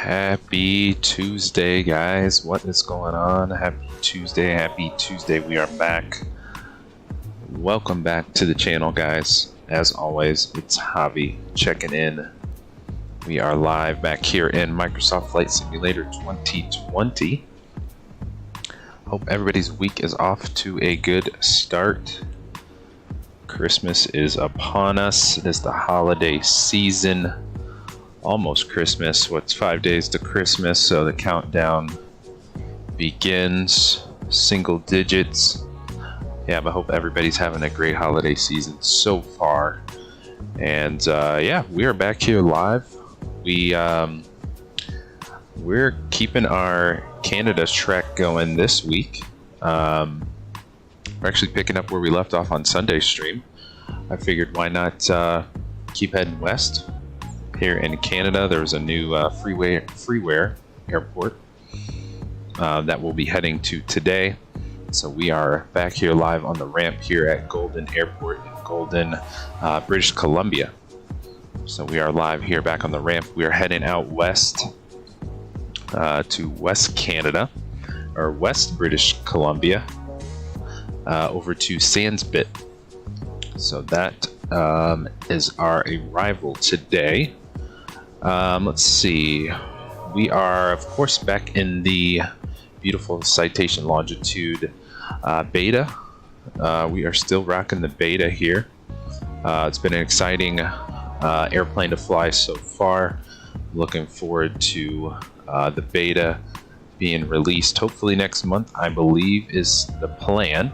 Happy Tuesday, guys. What is going on? Happy Tuesday. We are back. Welcome back to the channel, guys. As always, it's Javi checking in. We are live back here in Microsoft Flight Simulator 2020. Hope everybody's week is off to a good start. Christmas is upon us. It is the holiday season. Almost Christmas. What's 5 days to Christmas? So the countdown begins. Single digits. Yeah, but hope everybody's having a great holiday season so far. And yeah, we are back here live. We're keeping our Canada trek going this week. We're actually picking up where we left off on Sunday's stream. I figured why not keep heading west. Here in Canada, there was a new Freeware Airport that we'll be heading to today. So we are back here live on the ramp here at Golden Airport in Golden, British Columbia. So we are live here back on the ramp. We are heading out west to West Canada, or West British Columbia, over to Sandspit. So that is our arrival today. Let's see. We are, of course, back in the beautiful Citation Longitude beta. We are still rocking the beta here. It's been an exciting airplane to fly so far. Looking forward to the beta being released hopefully next month, I believe is the plan.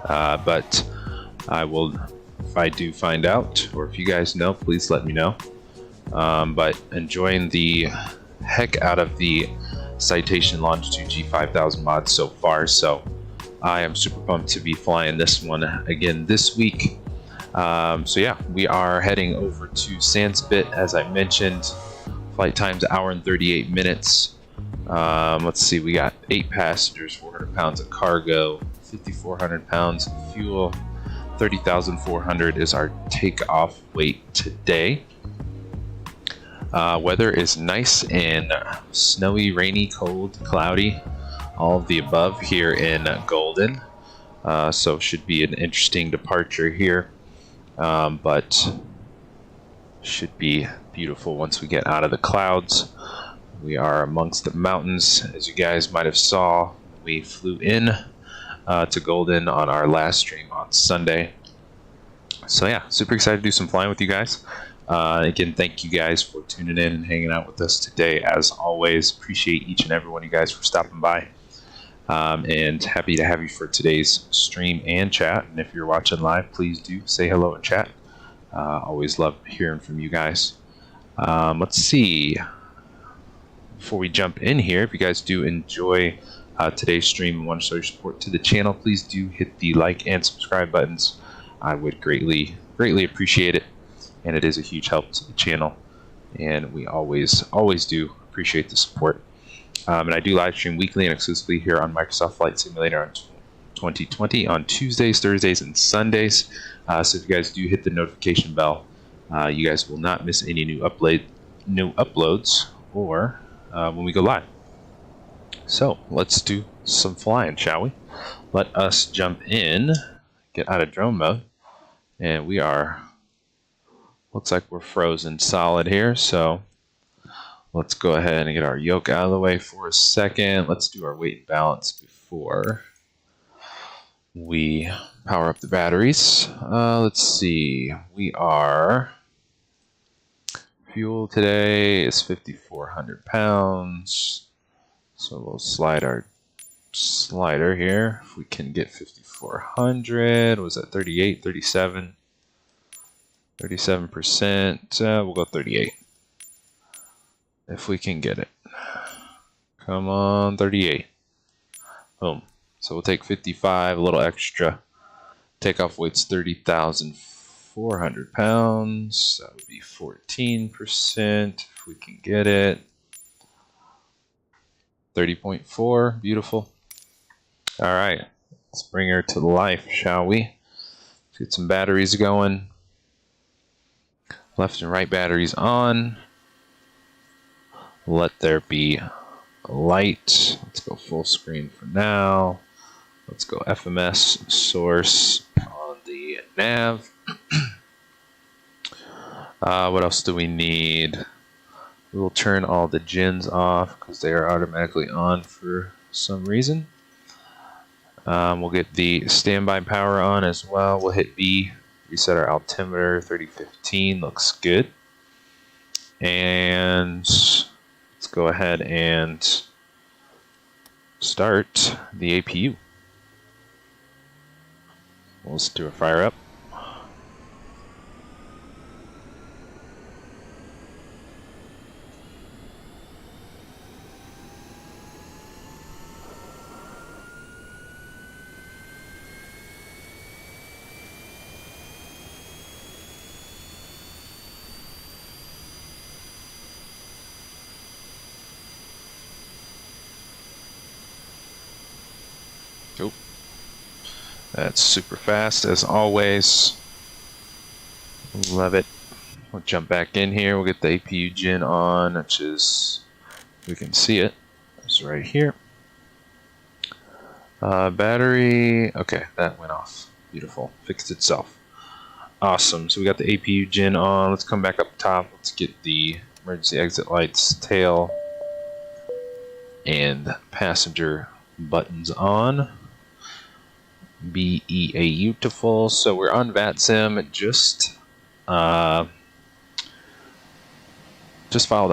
But I will, if I do find out, or if you guys know, please let me know. But enjoying the heck out of the Citation Longitude G5000 mod so far, so I am super pumped to be flying this one again this week. So yeah, we are heading over to Sandspit, as I mentioned. Flight time's an hour and 38 minutes. Let's see, we got 8 passengers, 400 pounds of cargo, 5,400 pounds of fuel, 30,400 is our takeoff weight today. Weather is nice and snowy, rainy, cold, cloudy, all of the above here in Golden. So should be an interesting departure here, but should be beautiful once we get out of the clouds. We are amongst the mountains. As you guys might have saw, we flew in to Golden on our last stream on Sunday. So yeah, super excited to do some flying with you guys. Again, thank you guys for tuning in and hanging out with us today. As always, appreciate each and every one of you guys for stopping by. And happy to have you for today's stream and chat. And if you're watching live, please do say hello in chat. Always love hearing from you guys. Let's see. Before we jump in here, if you guys do enjoy today's stream and want to show your support to the channel, please do hit the like and subscribe buttons. I would greatly appreciate it. And it is a huge help to the channel, and we always do appreciate the support. And I do live stream weekly and exclusively here on Microsoft Flight Simulator on 2020 on Tuesdays, Thursdays, and Sundays. So if you guys do hit the notification bell, you guys will not miss any new uploads or when we go live. So let's do some flying, shall we? Let us jump in, get out of drone mode, and we are. Looks like we're frozen solid here, so let's go ahead and get our yoke out of the way for a second. Let's do our weight and balance before we power up the batteries. Let's see. We are... Fuel today is 5,400 pounds. So we'll slide our slider here. If we can get 5,400. Was that 38, 37? 37%, we'll go 38. If we can get it. Come on, 38. Boom. So we'll take 55, a little extra. Takeoff weight's 30,400 pounds. That would be 14% if we can get it. 30.4, beautiful. All right, let's bring her to life, shall we? Let's get some batteries going. Left and right batteries on. Let there be light. Let's go full screen for now. Let's go FMS source on the nav. What else do we need? We will turn all the gens off because they are automatically on for some reason. We'll get the standby power on as well. We'll hit B, reset our altimeter, 3015, looks good. And let's go ahead and start the APU. Let's do a fire up. Cool. That's super fast as always. Love it. We'll jump back in here. We'll get the APU gen on, which is, we can see it. It's right here. Battery. Okay, that went off. Beautiful. Fixed itself. Awesome. So we got the APU gen on. Let's come back up top. Let's get the emergency exit lights, tail, and passenger buttons on. Beautiful. So we're on Vatsim. Just filed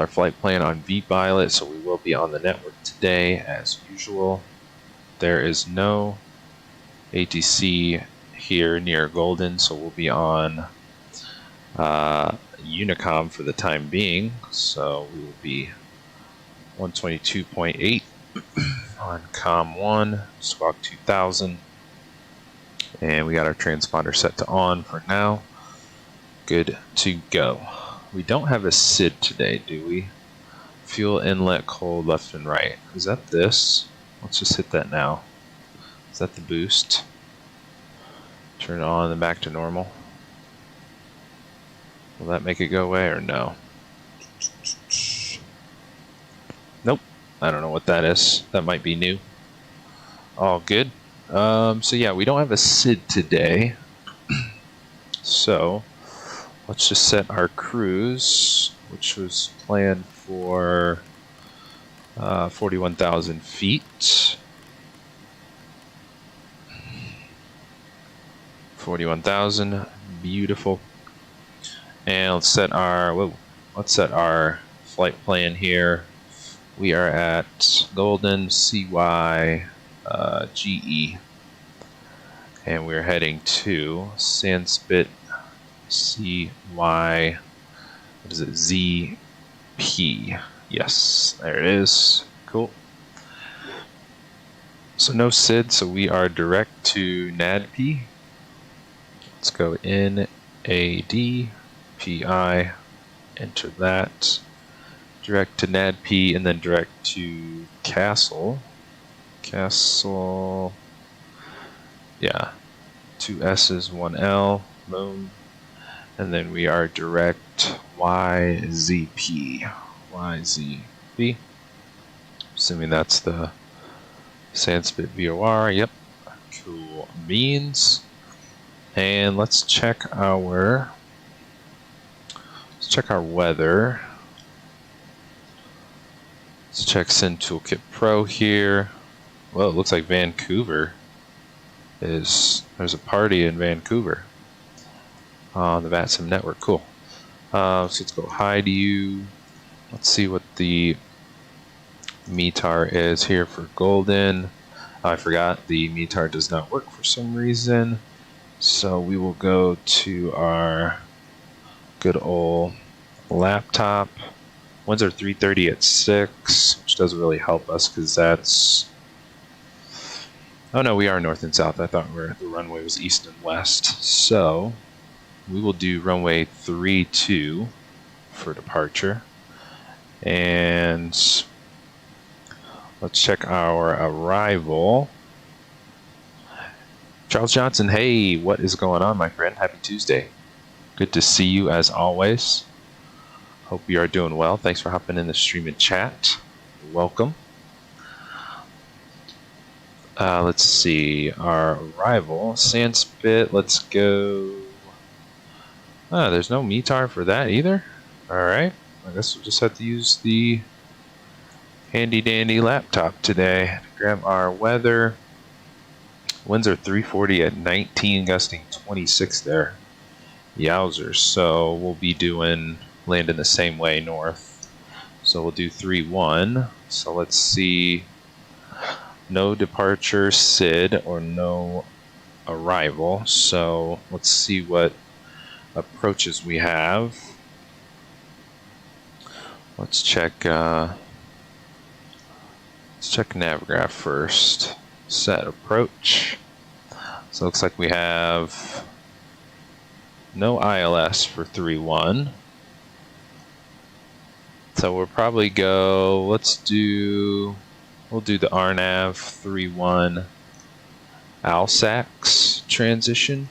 our flight plan on vPilot, so we will be on the network today as usual. There is no ATC here near Golden, so we'll be on Unicom for the time being. So we will be 122.8 on COM 1, Squawk 2000. And we got our transponder set to on for now. Good to go. We don't have a SID today, do we? Fuel inlet cold left and right. Is that this? Let's just hit that now. Is that the boost? Turn it on and then back to normal. Will that make it go away or no? Nope. I don't know what that is. That might be new. All good. So yeah, we don't have a SID today. So let's just set our cruise, which was planned for 41,000 feet. 41,000, beautiful. And let's set our flight plan here. We are at Golden CYGE, and we're heading to Sandspit ZP. Yes, there it is. Cool. So no SID, so we are direct to NADPI. Let's go NADPI, enter that. Direct to NADPI, and then direct to CASSL. CASSL, yeah, 2 S's, 1 L, boom. And then we are direct YZP. YZP. Assuming that's the Sandspit VOR. Yep. Cool beans. And let's check our weather. Let's check Send Toolkit Pro here. Well, it looks like Vancouver there's a party in Vancouver on the Vatsim network. Cool. So let's go hi to you. Let's see what the METAR is here for Golden. I forgot the METAR does not work for some reason. So we will go to our good old laptop. One's our 330 at 6, which doesn't really help us because that's... Oh no, we are north and south. I thought the runway was east and west. So we will do runway 32 for departure. And let's check our arrival. Charles Johnson, hey, what is going on, my friend? Happy Tuesday. Good to see you as always. Hope you are doing well. Thanks for hopping in the stream and chat. Welcome. Let's see, our arrival, Sandspit, let's go. There's no METAR for that either. Alright, I guess we'll just have to use the handy dandy laptop today to grab our weather. Winds are 340 at 19, gusting 26 there. Yowzers. So we'll be landing the same way north. So we'll do 3-1. So let's see. No departure SID or no arrival. So let's see what approaches we have. Let's check Navgraph first. Set approach. So it looks like we have no ILS for 3-1. So we'll probably go, we'll do the RNAV 3-1 ALSAX transition.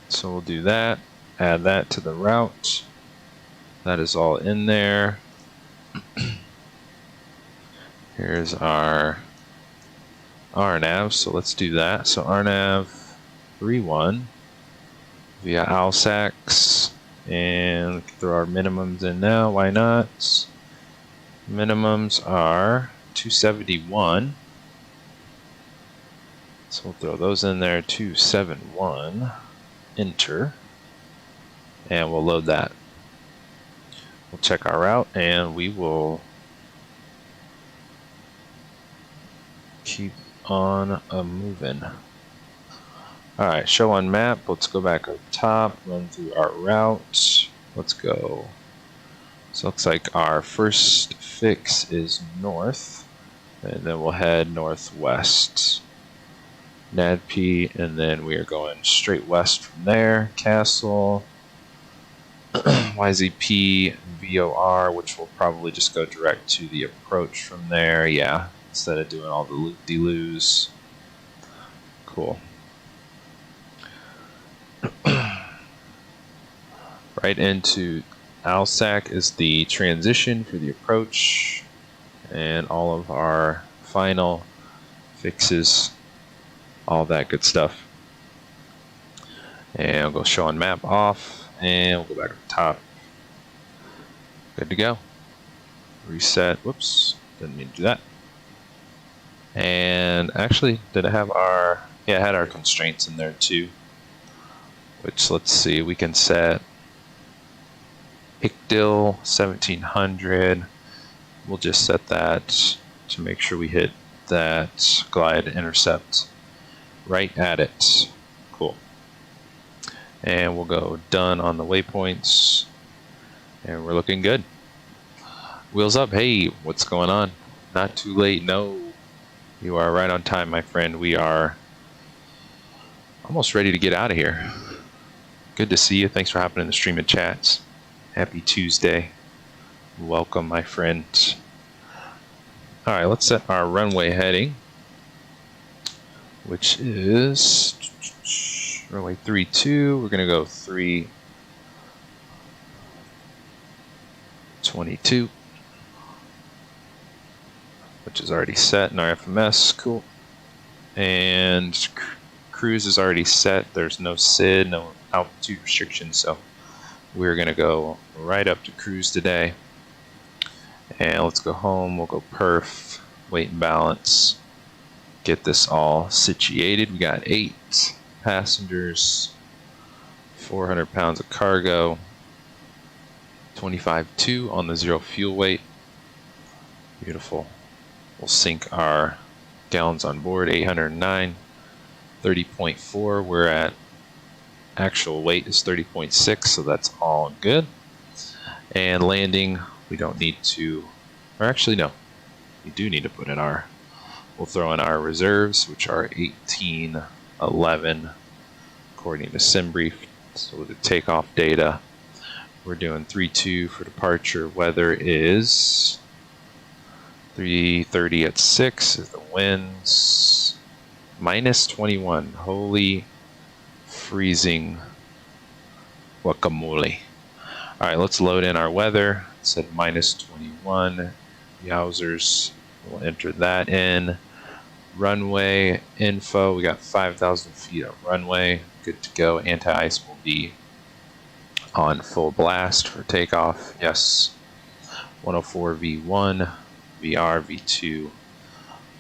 So we'll do that, add that to the route. That is all in there. Here's our RNAV, so let's do that. So RNAV 3-1 via ALSAX, and we can throw our minimums in now, why not? Minimums are 271. So we'll throw those in there, 271, enter, and we'll load that. We'll check our route and we will keep on moving. Alright, show on map. Let's go back up top, run through our route. Let's go. So it looks like our first fix is north, and then we'll head northwest. NADPI, and then we are going straight west from there. CASSL, YZP, VOR, which will probably just go direct to the approach from there. Yeah, instead of doing all the loop-de-loos. Cool. Right into ALSAC is the transition for the approach, and all of our final fixes, all that good stuff. And I'll go show on map off, and we'll go back up top. Good to go. Reset. Whoops, didn't mean to do that. And actually, did I have our, yeah, I had our constraints in there too. Which, let's see, we can set ICDIL 1700. We'll just set that to make sure we hit that glide intercept right at it. Cool. And we'll go done on the waypoints, and we're looking good. Wheels up. Hey, what's going on? Not too late. No, you are right on time, my friend. We are almost ready to get out of here. Good to see you. Thanks for hopping in the stream and chats. Happy Tuesday. Welcome, my friend. All right, let's set our runway heading, which is runway 32. We're going to go 322, which is already set in our FMS. Cool. And cruise is already set. There's no SID, no altitude restrictions, so we're going to go right up to cruise today. And let's go home. We'll go perf, weight and balance, get this all situated. We got 8 passengers, 400 pounds of cargo, 25.2 on the 0 fuel weight. Beautiful. We'll sync our gallons on board, 809, 30.4. We're at actual weight is 30.6, so that's all good. And landing, we don't need to, or actually no, we do need to put in our, we'll throw in our reserves, which are 1811 according to SimBrief. So with the takeoff data, we're doing 3-2 for departure. Weather is 330 at 6 is the winds, minus 21. Holy freezing guacamole. Alright, let's load in our weather. It said minus 21. Yowzers. We'll enter that in. Runway info. We got 5,000 feet of runway. Good to go. Anti-ice will be on full blast for takeoff. Yes. 104 V1, VR, V2.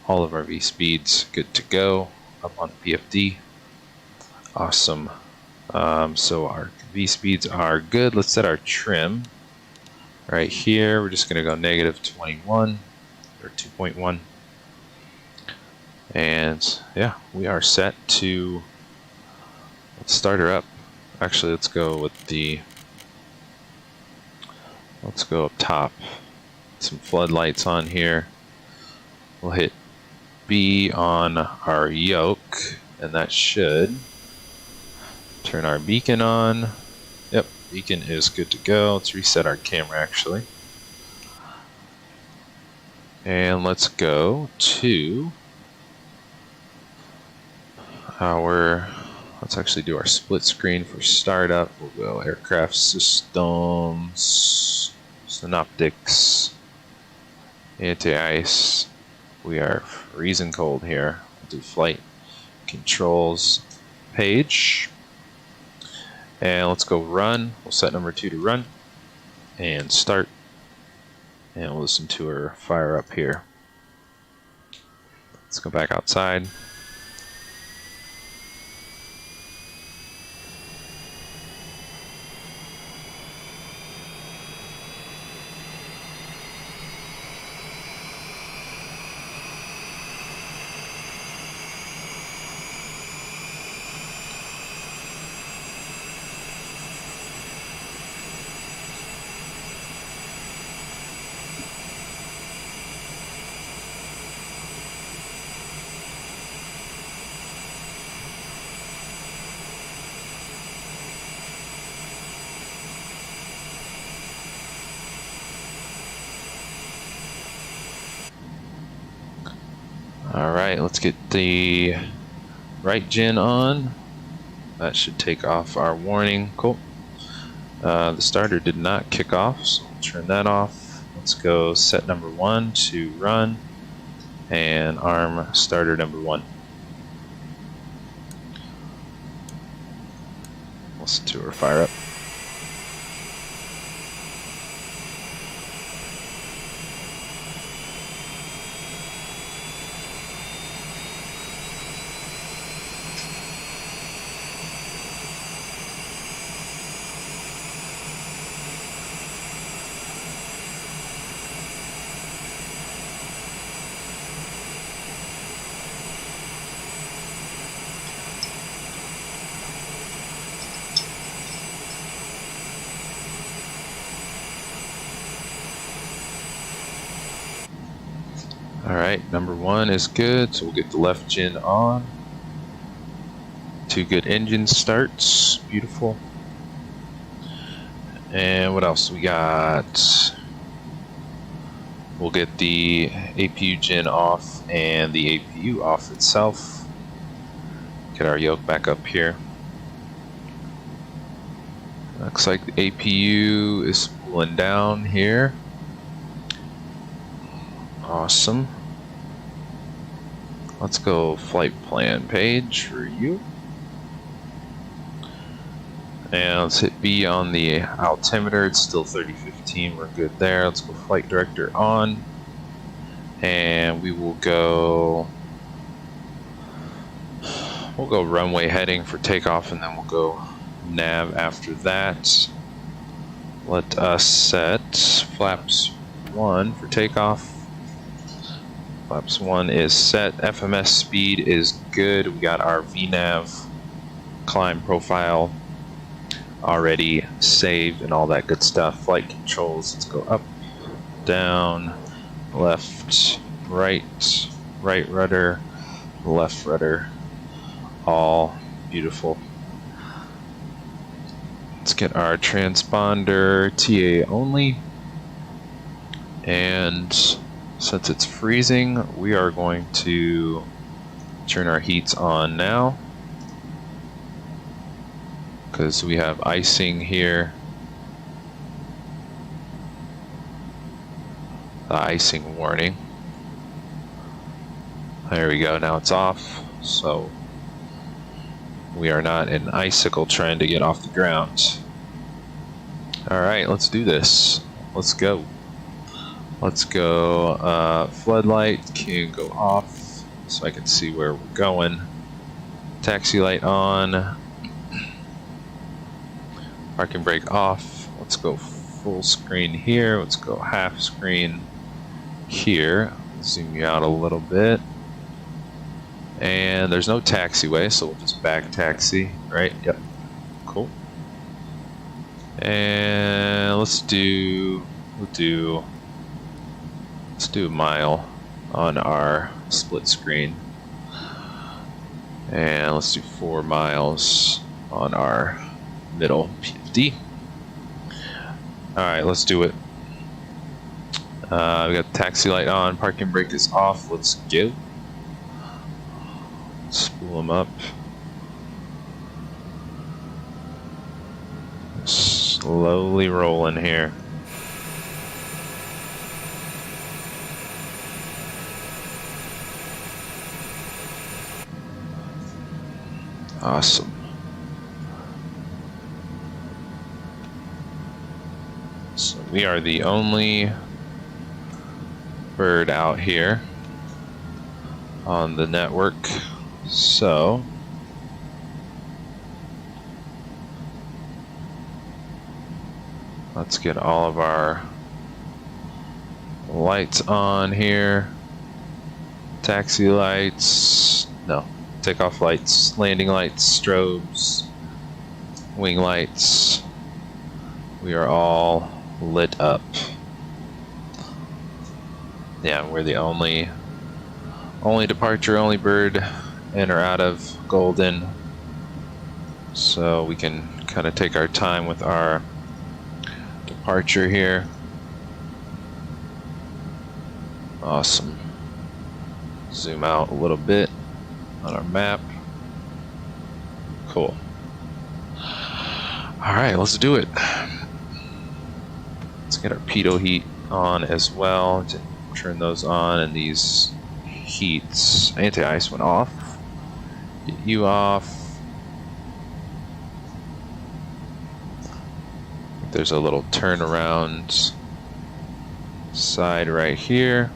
All of our V speeds good to go. Up on the PFD. Awesome. So our V speeds are good. Let's set our trim right here. We're just going to go negative 21 or 2.1. And yeah, we are set to, let's start her up. Actually, let's go with the, let's go up top. Some floodlights on here. We'll hit B on our yoke, and that should turn our beacon on. Yep, beacon is good to go. Let's reset our camera actually. And let's go to our, let's actually do our split screen for startup. We'll go aircraft systems, synoptics, anti-ice. We are freezing cold here. We'll do flight controls page. And let's go run. We'll set number 2 to run. And start. And we'll listen to her fire up here. Let's go back outside. Alright, let's get the right gen on. That should take off our warning. Cool. The starter did not kick off, so we'll turn that off. Let's go set number 1 to run and arm starter number 1. Listen to her fire up. Alright, number 1 is good, so we'll get the left gen on. 2 good engine starts, beautiful. And what else we got? We'll get the APU gen off and the APU off itself. Get our yoke back up here. Looks like the APU is spooling down here. Awesome. Let's go flight plan page for you. And let's hit B on the altimeter. It's still 3015. We're good there. Let's go flight director on. And we will go, we'll go runway heading for takeoff, and then we'll go nav after that. Let us set flaps 1 for takeoff. Flaps 1 is set. FMS speed is good. We got our VNAV climb profile already saved and all that good stuff. Flight controls, let's go up, down, left, right, right rudder, left rudder, all beautiful. Let's get our transponder TA only, and since it's freezing, we are going to turn our heats on now because we have icing here. the icing warning. There we go, now it's off, so we are not an icicle trying to get off the ground. Alright, let's do this. Let's go. Let's go, floodlight can go off so I can see where we're going. Taxi light on. Parking brake off. Let's go full screen here. Let's go half screen here. Zoom you out a little bit. And there's no taxiway, so we'll just back taxi, right? Yep. Cool. And let's do a mile on our split screen. And let's do 4 miles on our middle PFD. Alright, let's do it. We got the taxi light on, parking brake is off. Let's go. Spool them up. Slowly rolling here. Awesome. So we are the only bird out here on the network. So let's get all of our lights on here. Taxi lights, no, takeoff lights, landing lights, strobes, wing lights. We are all lit up. Yeah, we're the only departure, only bird in or out of Golden. So we can kind of take our time with our departure here. Awesome. Zoom out a little bit on our map. Cool. Alright, let's do it. Let's get our pitot heat on as well. Turn those on, and these heats. Anti-ice went off. Get you off. There's a little turnaround side right here.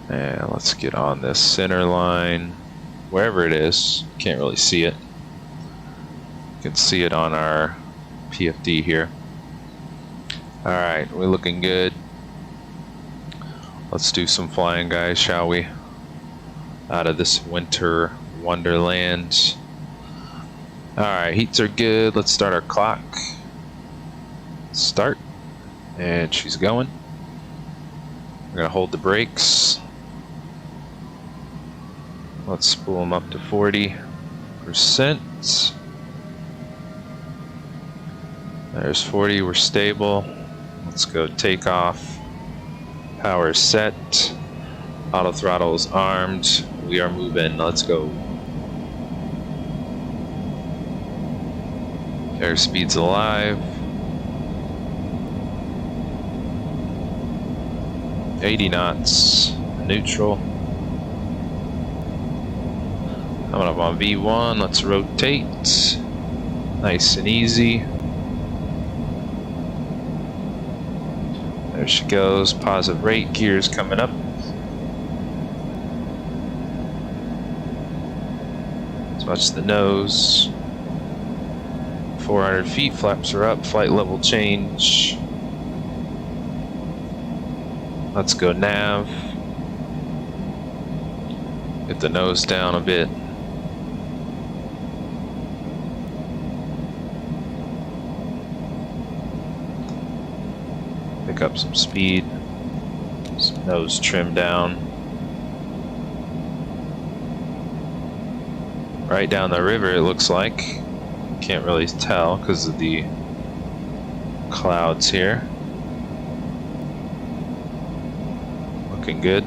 And let's get on this center line, wherever it is. Can't really see it. You can see it on our PFD here. Alright, we're looking good. Let's do some flying, guys, shall we? Out of this winter wonderland. Alright, heats are good. Let's start our clock. Start. And she's going. We're going to hold the brakes. Let's spool them up to 40%. There's 40, we're stable. Let's go take off. Power set. Auto throttle is armed. We are moving. Let's go. Airspeed's alive. 80 knots. Neutral. Coming up on V1. Let's rotate. Nice and easy. There she goes. Positive rate. Gears coming up. Let's watch the nose. 400 feet. Flaps are up. Flight level change. Let's go nav. Get the nose down a bit. Pick up some speed. Some nose trim down. Right down the river, it looks like. Can't really tell because of the clouds here. Looking good.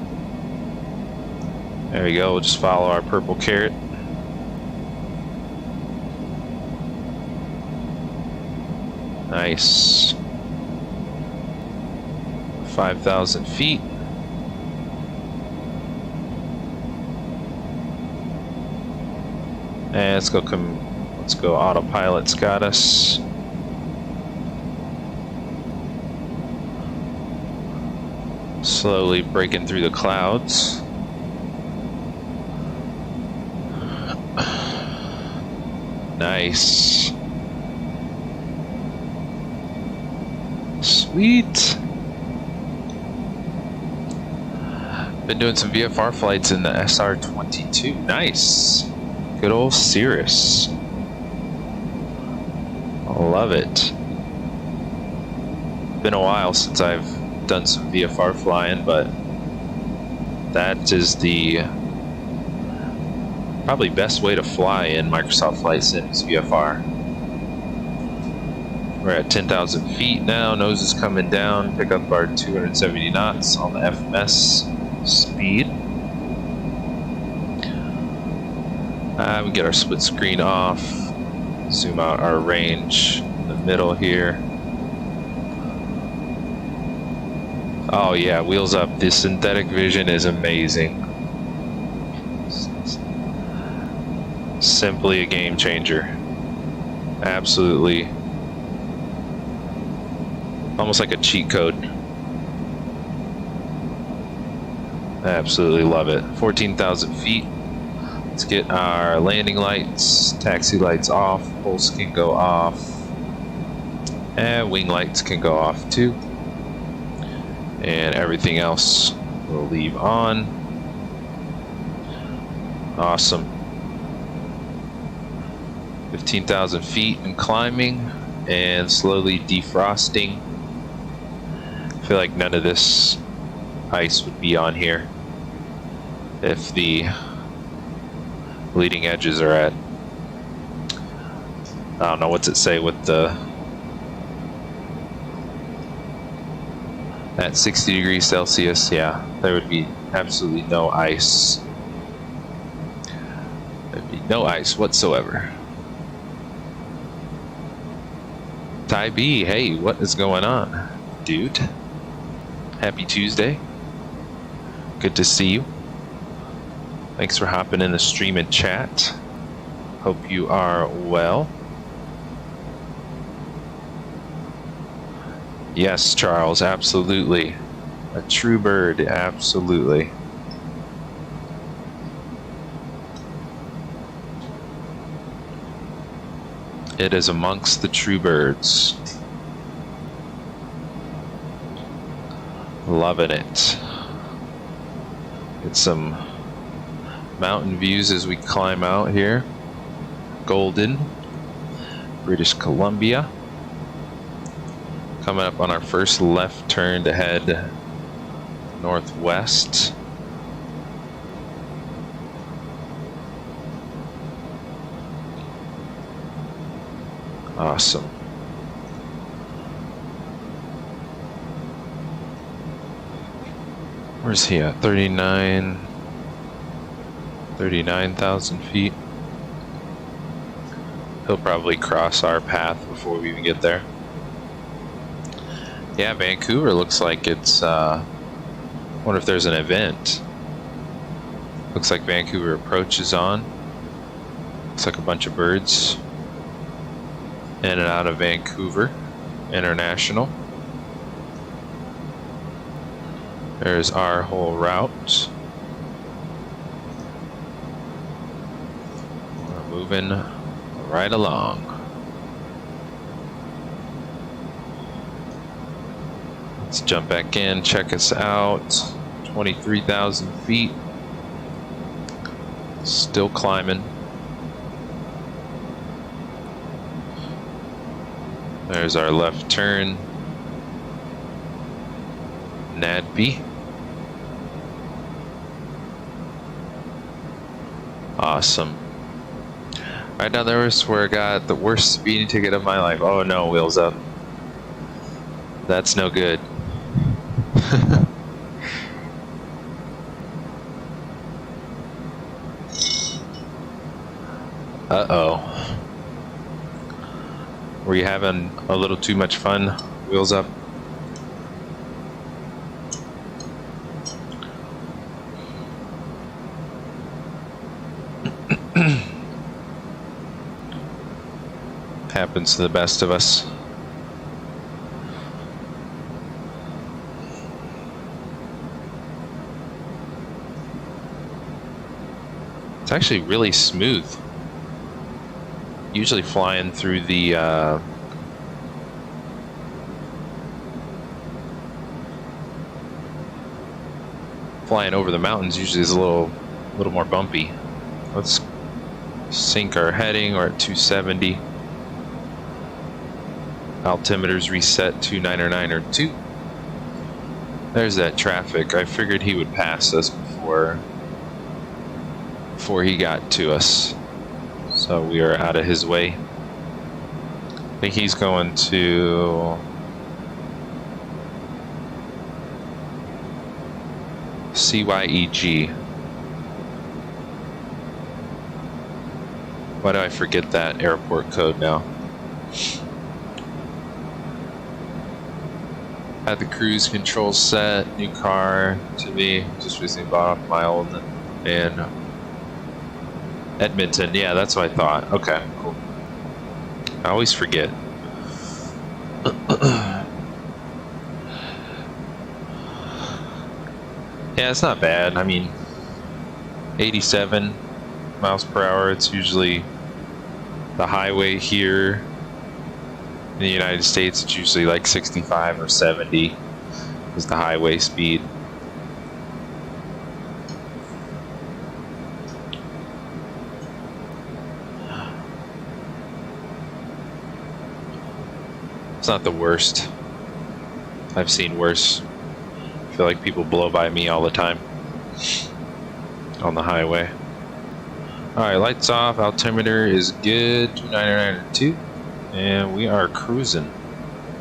There we go. We'll just follow our purple carrot. Nice. 5,000 feet. And let's go autopilot's got us. Slowly breaking through the clouds. Nice. Sweet. Been doing some VFR flights in the SR-22. Nice. Good old Cirrus. I love it. Been a while since I've done some VFR flying, but that is the probably best way to fly in Microsoft Flight Sim is VFR. We're at 10,000 feet now, nose is coming down, pick up our 270 knots on the FMS speed. We get our split screen off, zoom out our range in the middle here. Oh yeah, wheels up. This synthetic vision is amazing. Simply a game changer. Absolutely. Almost like a cheat code. Absolutely love it. 14,000 feet. Let's get our landing lights, taxi lights off, pulse can go off, and wing lights can go off too. And everything else we'll leave on. Awesome. 15,000 feet and climbing and slowly defrosting. I feel like none of this ice would be on here if the leading edges are at, I don't know, what's it say with the, at 60 degrees Celsius. Yeah, there would be absolutely no ice. There'd be no ice whatsoever. Ty B, hey, what is going on, dude? Happy Tuesday. Good to see you. Thanks for hopping in the stream and chat. Hope you are well. Yes, Charles, absolutely. A true bird, absolutely. It is amongst the true birds. Loving it. Get some mountain views as we climb out here. Golden, British Columbia. Coming up on our first left turn to head northwest. Awesome. Where's he at? 39,000 feet. He'll probably cross our path before we even get there. Yeah, Vancouver looks like it's, wonder if there's an event. Looks like Vancouver Approach is on. Looks like a bunch of birds in and out of Vancouver International. There's our whole route. We're moving right along. Let's jump back in, check us out. 23,000 feet. Still climbing. There's our left turn. NADPI. Awesome. Right now there was where I got the worst speeding ticket of my life. Oh no, wheels up. That's no good. Uh-oh. Were you having a little too much fun? Wheels up. Happens to the best of us. It's actually really smooth. Usually flying through the flying over the mountains usually is a little more bumpy. Let's sync our heading. We're at 270. Altimeter's reset to 90902. There's that traffic. I figured he would pass us before he got to us. So we are out of his way. I think he's going to CYEG. Why do I forget that airport code now? Had the cruise control set, new car to me. Just recently bought off my old man. Edmonton, yeah, that's what I thought. Okay, cool. I always forget. Yeah, it's not bad. I mean, 87 miles per hour. It's usually the highway here. In the United States, it's usually like 65 or 70 is the highway speed. It's not the worst. I've seen worse. I feel like people blow by me all the time on the highway. Alright, lights off. Altimeter is good. 29902. And we are cruising.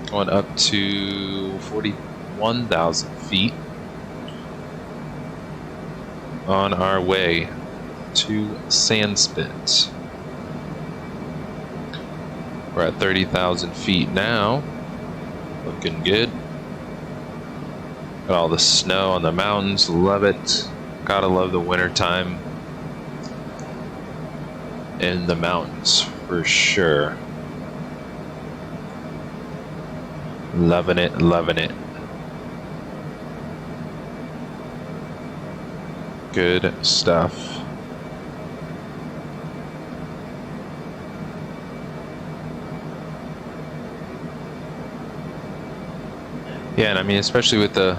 Going up to 41,000 feet. On our way to Sandspit. We're at 30,000 feet now. Looking good. Got all the snow on the mountains. Love it. Gotta love the winter time in the mountains for sure. Loving it, loving it. Good stuff. Yeah, and I mean, especially with the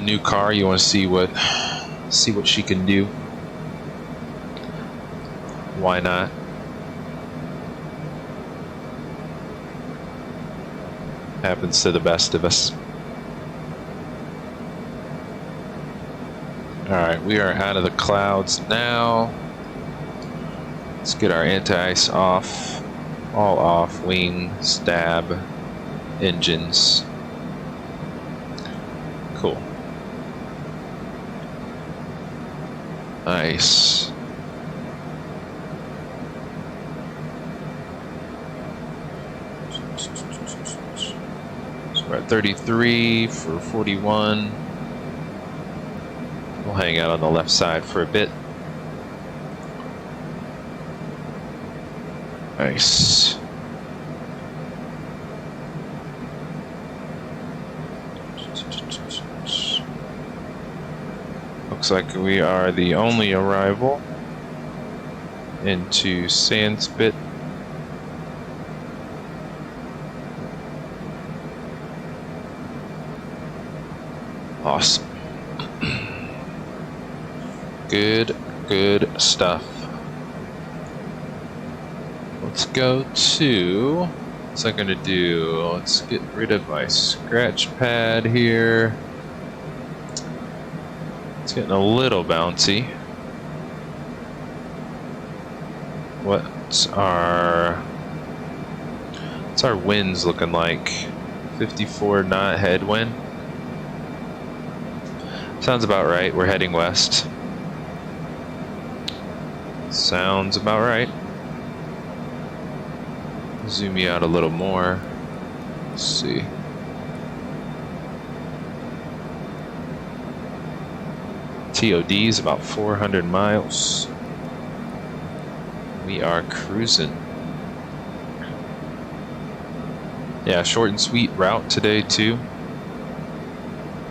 new car, you want to see what she can do. Why not? Happens to the best of us. Alright, we are out of the clouds now. Let's get our anti-ice off. All off. Wing, stab, engines. Cool. Nice. We're at 33 for 41. We'll hang out on the left side for a bit. Nice. Looks like we are the only arrival into Sandspit. Awesome. Good stuff. Let's go to, what's I gonna do? Let's get rid of my scratch pad here. It's getting a little bouncy. What's our winds looking like? 54 knot headwind. Sounds about right. We're heading west. Sounds about right. Zoom you out a little more. Let's see. TOD is about 400 miles. We are cruising. Yeah, short and sweet route today too.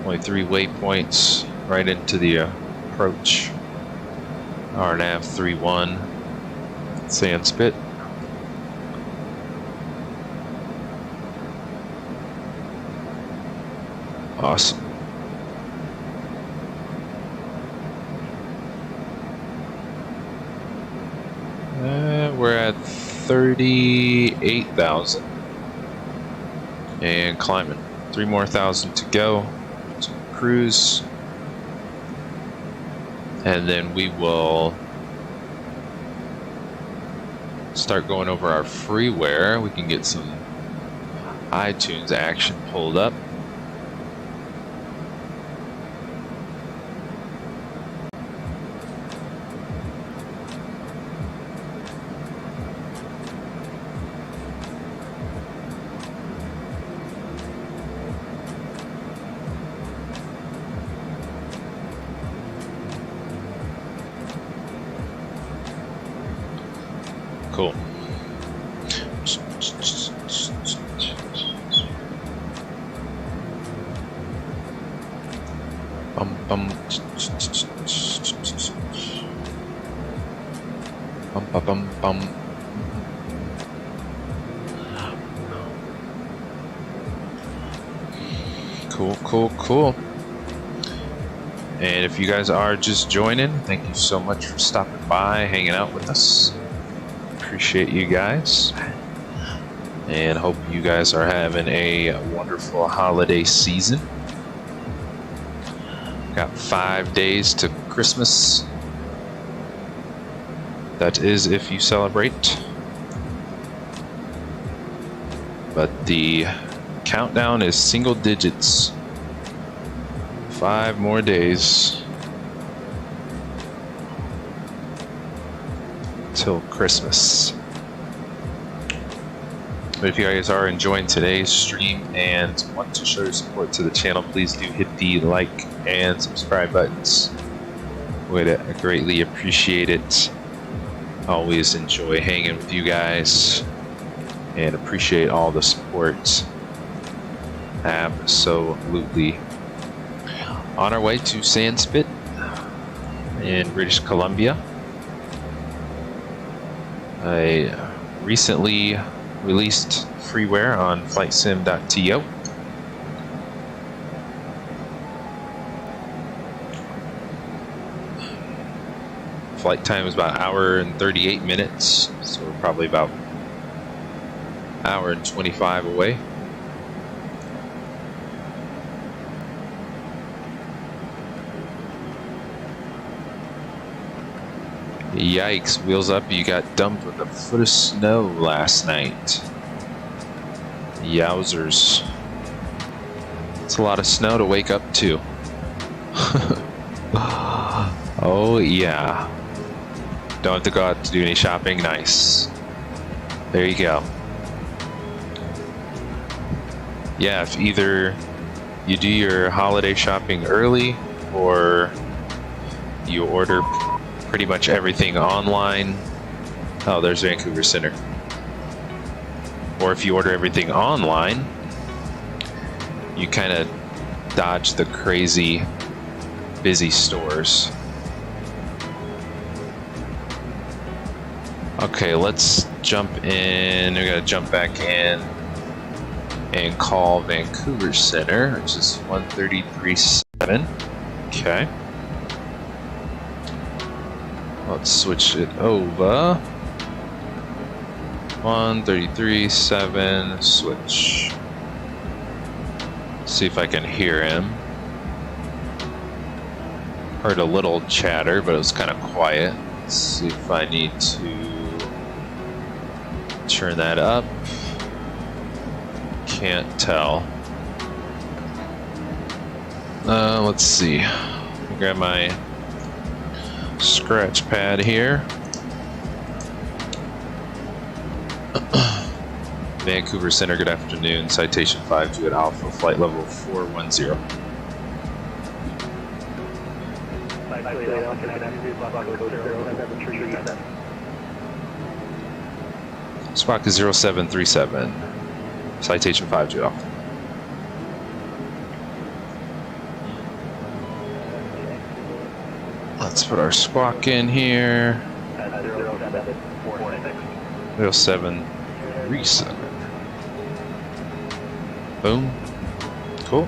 Only 3 waypoints right into the approach. RNAV 31 Sandspit. Awesome. We're at 38,000 and climbing. 3 more thousand to go. So cruise, and then we will start going over our freeware. We can get some iTunes action pulled up. Cool. Bum bum bum bum bum bum. Cool, cool, cool. And if you guys are just joining, thank you so much for stopping by, hanging out with us. Appreciate you guys, and hope you guys are having a wonderful holiday season. Got 5 days to Christmas. That is if you celebrate. But the countdown is single digits. 5 more days till Christmas. But if you guys are enjoying today's stream and want to show your support to the channel, please do hit the like and subscribe buttons. Would greatly appreciate it. Always enjoy hanging with you guys and appreciate all the support. Absolutely. On our way to Sandspit in British Columbia. I recently released freeware on flightsim.to. Flight time is about an hour and 38 minutes, so we're probably about an hour and 25 away. Yikes, wheels up, you got dumped with a foot of snow last night. Yowzers. It's a lot of snow to wake up to. Oh yeah. Don't have to go out to do any shopping, nice. There you go. Yeah, if either you do your holiday shopping early or you order pretty much everything online. Oh, there's Vancouver Center. Or if you order everything online, you kind of dodge the crazy busy stores. Okay, let's jump in. We gotta jump back in and call Vancouver Center, which is 133.7. Okay. Let's switch it over. 133.7, switch. See if I can hear him. Heard a little chatter, but it was kind of quiet. Let's see if I need to turn that up. Can't tell. Let's see. Grab my scratch pad here. Vancouver Center, good afternoon. Citation 5 at Alpha, flight level 410. Squawk is 0737. Citation 5 Alpha. Let's put our squawk in here. 0737. Boom. Cool.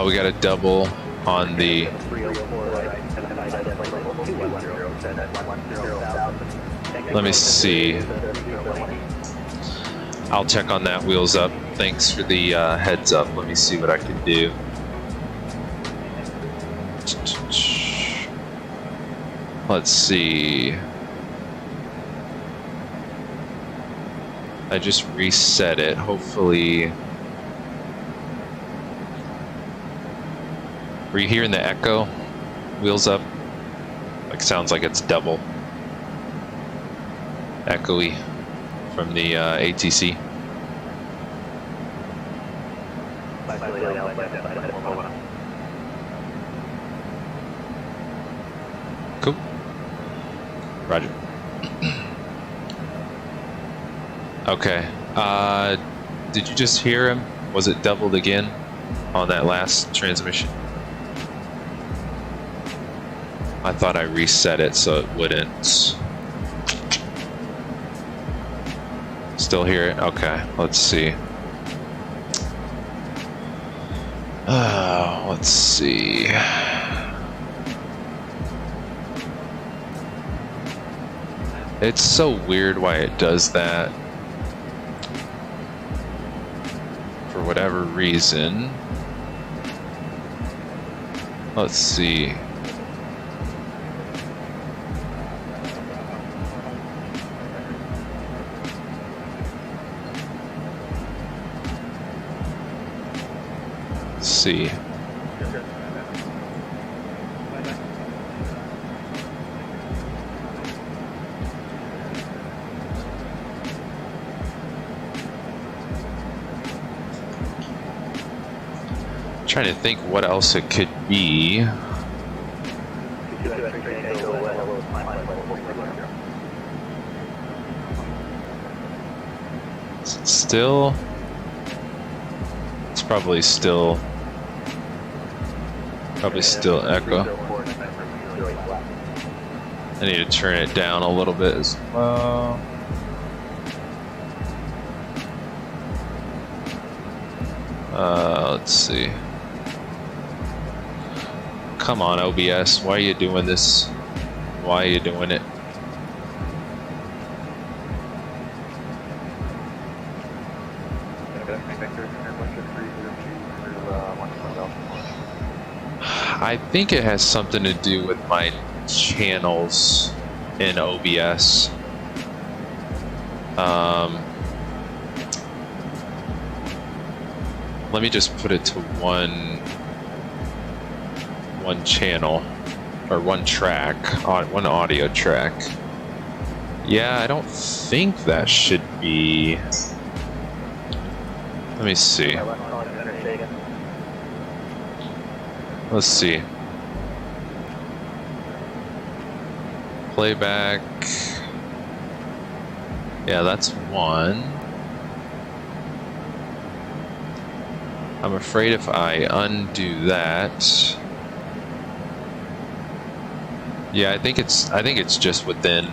We got a double on the. Let me see. I'll check on that. Wheels up. Thanks for the heads up. Let me see what I can do. Let's see. I just reset it. Hopefully. Were you hearing the echo? Wheels up. Like sounds like it's double echoey from the ATC. Cool. Roger. Okay. Did you just hear him? Was it doubled again on that last transmission? I thought I reset it so it wouldn't. Still hear it? Okay, let's see. Let's see. It's so weird why it does that. For whatever reason. Let's see. See. Trying to think what else it could be. Still, it's probably still echo. I need to turn it down a little bit as well. Let's see. Come on, OBS. Why are you doing this? Why are you doing it? I think it has something to do with my channels in OBS. Let me just put it to one channel or one track, one audio track. Yeah, I don't think that should be. Let me see. Let's see. Playback. Yeah, that's one. I'm afraid if I undo that. Yeah, I think it's just within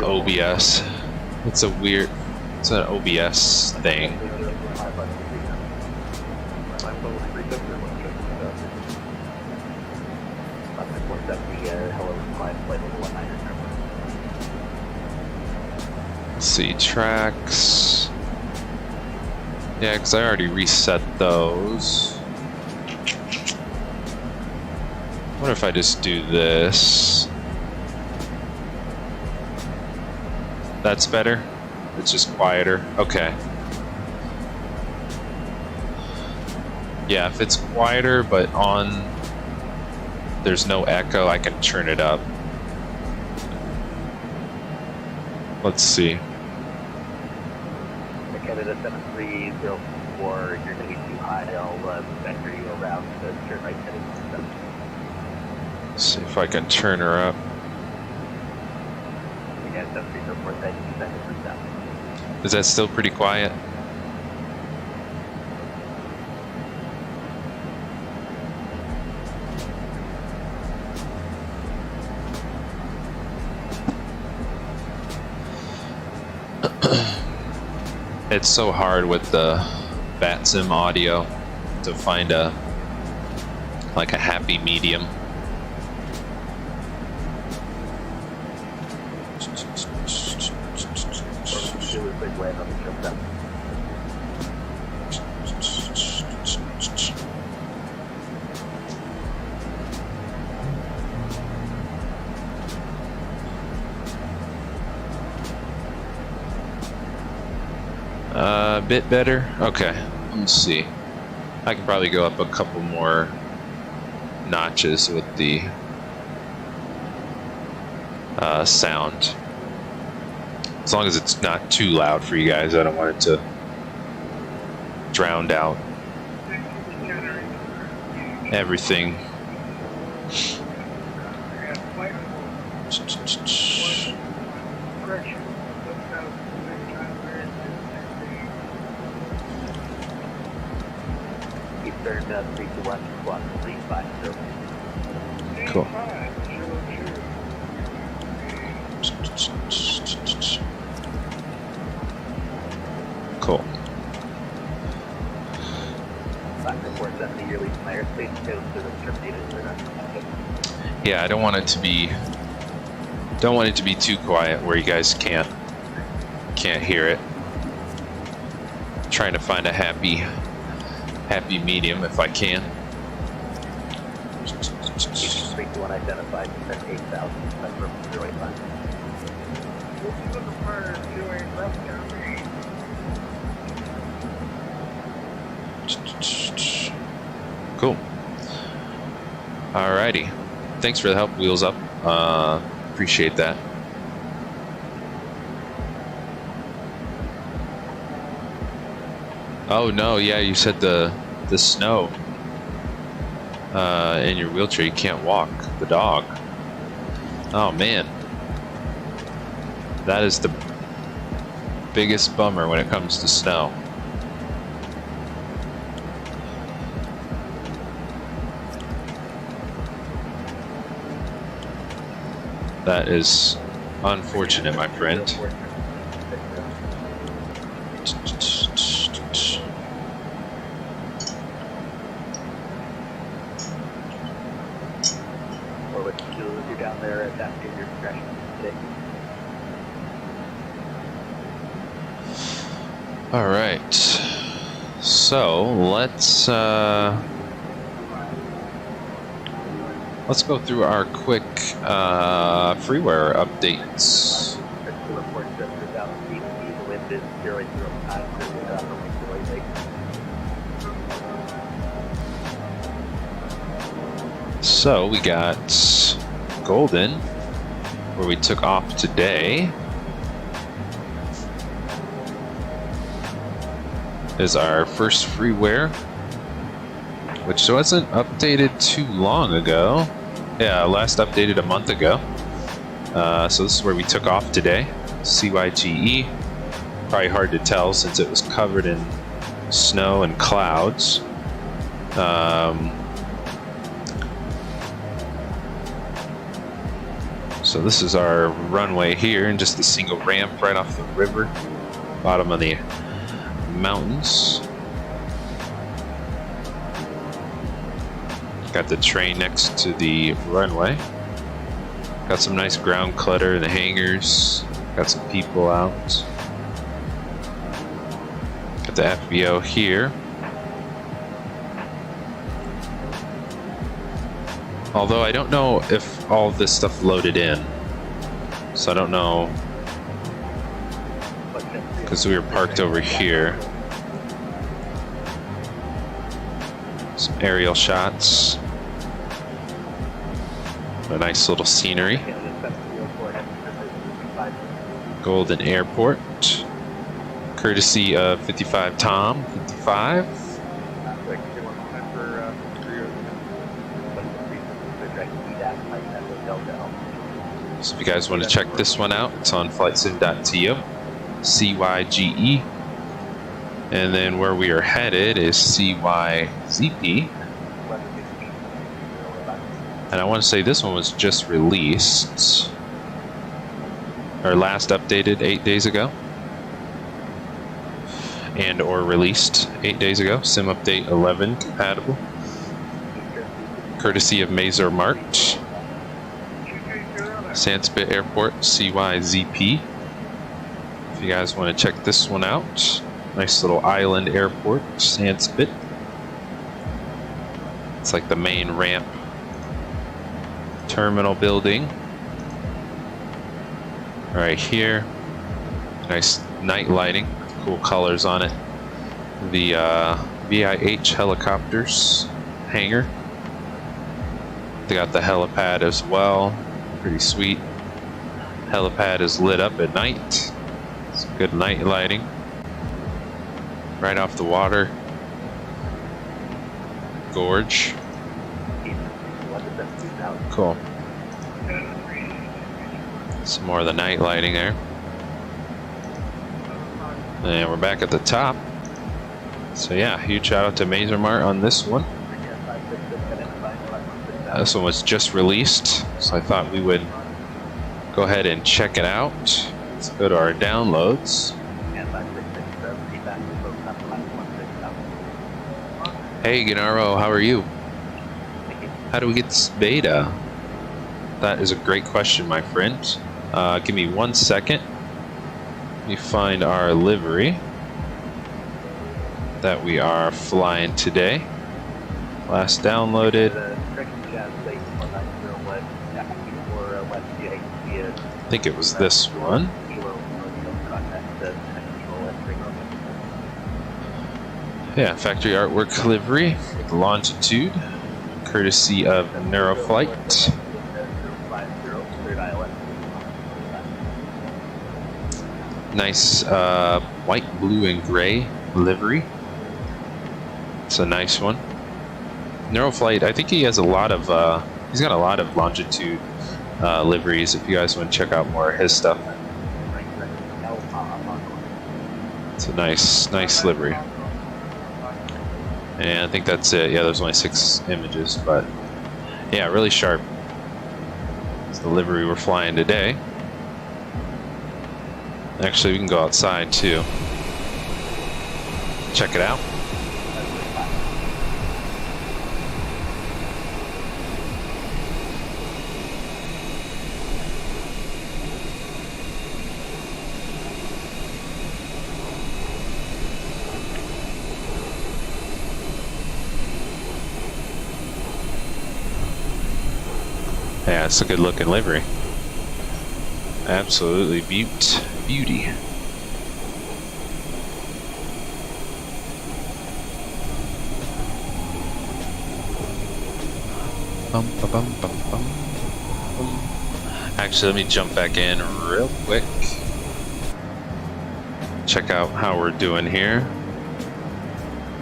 OBS. It's an OBS thing. Let's see, tracks. Yeah, because I already reset those. What if I just do this? That's better? It's just quieter? Okay. Yeah, if it's quieter but there's no echo, I can turn it up Let's see. Canada 7304, you're going to be too high. I'll vector you around to turn right heading. See if I can turn her up. Again, 7304, thank you, second down. Is that still pretty quiet? It's so hard with the Vatsim audio to find a happy medium. A bit better. Okay, let me see. I can probably go up a couple more notches with the sound. As long as it's not too loud for you guys, I don't want it to drown out everything. Eastern 321 squawk 350. Cool. Cool. Black report 70 yearly from airspace to the terminated. Yeah, I don't want it to be too quiet where you guys can't hear it. Trying to find a happy medium if I can. 321 identified at 8,000. That's from 085. Cool. Alrighty. Thanks for the help, Wheels Up. Appreciate that. Oh no, yeah, you said the snow in your wheelchair, you can't walk the dog. Oh man. That is the biggest bummer when it comes to snow. That is unfortunate, my friend. Or what you're down there at that your discretion today. All right. So let's go through our quick freeware updates. So we got Golden, where we took off today, is our first freeware, which wasn't updated too long ago. Yeah, last updated a month ago. So this is where we took off today. CYGE. Probably hard to tell since it was covered in snow and clouds. So this is our runway here, and just a single ramp right off the river, bottom of the mountains. Got the train next to the runway. Got some nice ground clutter in the hangars. Got some people out. Got the FBO here. Although I don't know if all of this stuff loaded in. So I don't know. Because we were parked over here. Some aerial shots. A nice little scenery. Golden Airport, courtesy of 55 Tom 55. So if you guys want to check this one out, it's on flightsim.to, CYGE. And then where we are headed is CYZP. And I want to say this one was just released, or last updated 8 days ago, and or released 8 days ago. Sim update 11 compatible, courtesy of Mazer Mart. Sandspit Airport, CYZP. If you guys want to check this one out, nice little island airport, Sandspit. It's like the main ramp terminal building right here. Nice night lighting, cool colors on it. The VIH helicopters hangar. They got the helipad as well, pretty sweet. Helipad is lit up at night. It's good night lighting right off the water gorge. Cool. Some more of the night lighting there. And we're back at the top. So yeah, huge shout out to Mazer Mart on this one. This one was just released, so I thought we would go ahead and check it out. Let's go to our downloads. Hey Gennaro, how are you? How do we get this beta? That is a great question, my friend. Give me 1 second. Let me find our livery that we are flying today. Last downloaded. I think it was this one. Yeah, factory artwork livery, Longitude, courtesy of Neuroflight. Nice white, blue, and gray livery. It's a nice one. Neuroflight, I think he has a lot of, he's got a lot of Longitude liveries if you guys want to check out more of his stuff. It's a nice livery. And I think that's it. Yeah, there's only 6 images, but yeah, really sharp. It's the livery we're flying today. Actually, we can go outside too. Check it out. Yeah, it's a good looking livery. Absolutely beauty. Actually, let me jump back in real quick. Check out how we're doing here.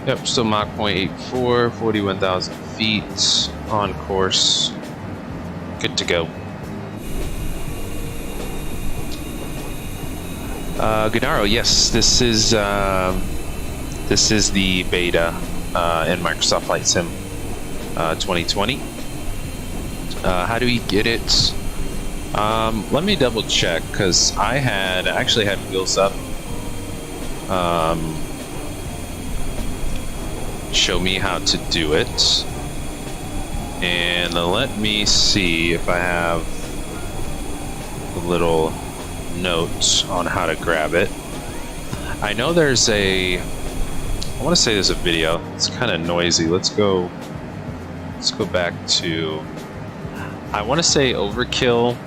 Yep, still Mach 0.84, 41,000 feet, on course. Good to go. Gennaro, yes, this is the beta in Microsoft Flight Sim 2020. How do we get it? Let me double check, because I actually had Wheels Up show me how to do it. And let me see if I have a little note on how to grab it. I know there's I want to say there's a video. It's kind of noisy. Let's go back to, I want to say Overkill.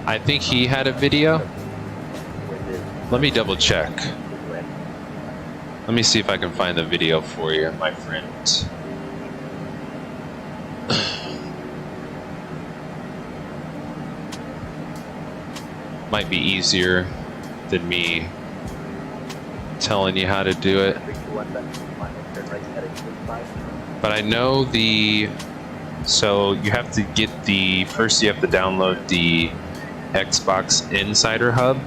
I think he had a video. Let me double check. Let me see if I can find the video for you, my friend. Might be easier than me telling you how to do it. But I know so you have to get first you have to download the Xbox Insider Hub,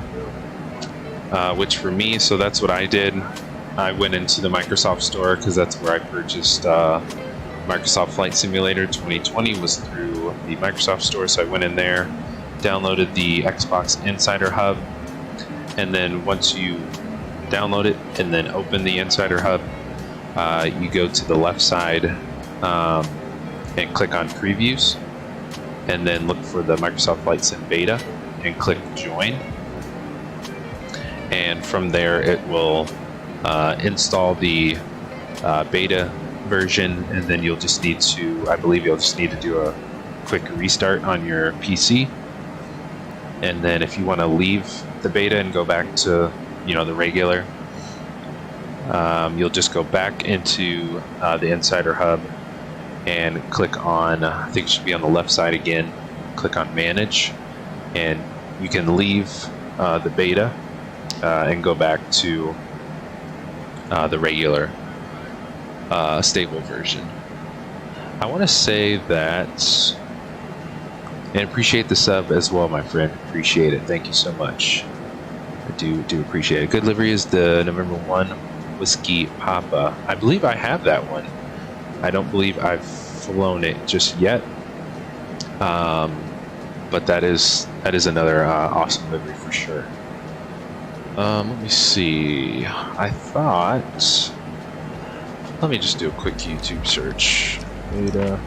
which for me, so that's what I did. I went into the Microsoft Store because that's where I purchased Microsoft Flight Simulator 2020 was through the Microsoft Store. So I went in there, downloaded the Xbox Insider Hub, and then once you download it and then open the Insider Hub, you go to the left side and click on Previews, and then look for the Microsoft Flight Sim Beta and click Join. And from there it will install the beta version, and then you'll just need to, I believe you'll just need to do a quick restart on your PC. And then if you want to leave the beta and go back to, the regular, you'll just go back into the Insider Hub and click on, I think it should be on the left side again, click on Manage, and you can leave the beta and go back to the regular stable version. I want to say that, and appreciate the sub as well, my friend. Appreciate it. Thank you so much. I do appreciate it. Good livery is the November 1 Whiskey Papa. I believe I have that one. I don't believe I've flown it just yet, but that is another awesome livery for sure. Let me see. I thought. Let me just do a quick YouTube search. Beta.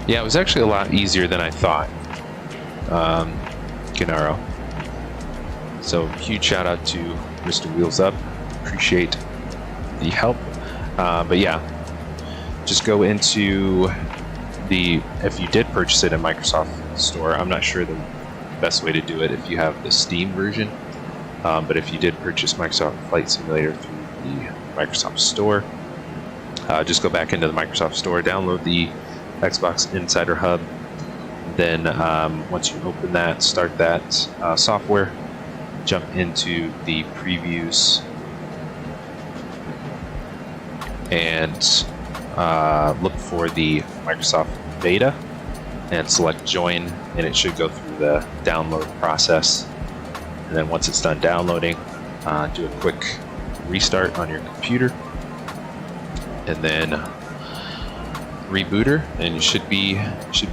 Yeah, it was actually a lot easier than I thought, Gennaro. So huge shout out to Mr. Wheels Up. Appreciate the help. But yeah, just go into if you did purchase it in Microsoft Store, I'm not sure the best way to do it if you have the Steam version. But if you did purchase Microsoft Flight Simulator through the Microsoft Store, just go back into the Microsoft Store, download the Xbox Insider Hub, then once you open that, start that software, jump into the previews and look for the Microsoft Beta and select Join, and it should go through the download process. And then once it's done downloading, do a quick restart on your computer, and then reboot her, and you should be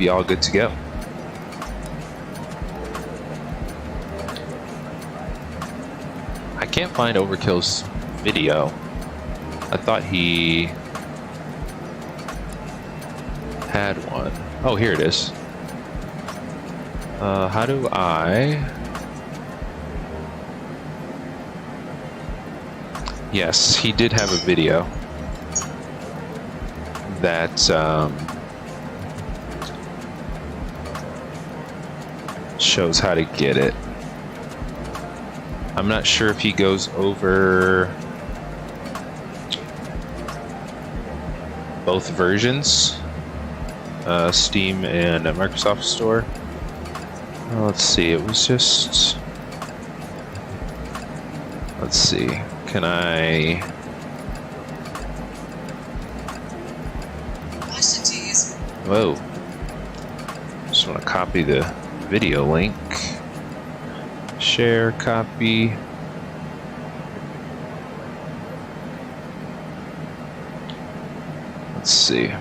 all good to go. I can't find Overkill's video. I thought he had one. Oh, here it is. How do I? Yes, he did have a video that shows how to get it. I'm not sure if he goes over both versions, Steam and Microsoft Store. Let's see, it was just, let's see, can I? Whoa. Just want to copy the video link. Share, copy. Let's see.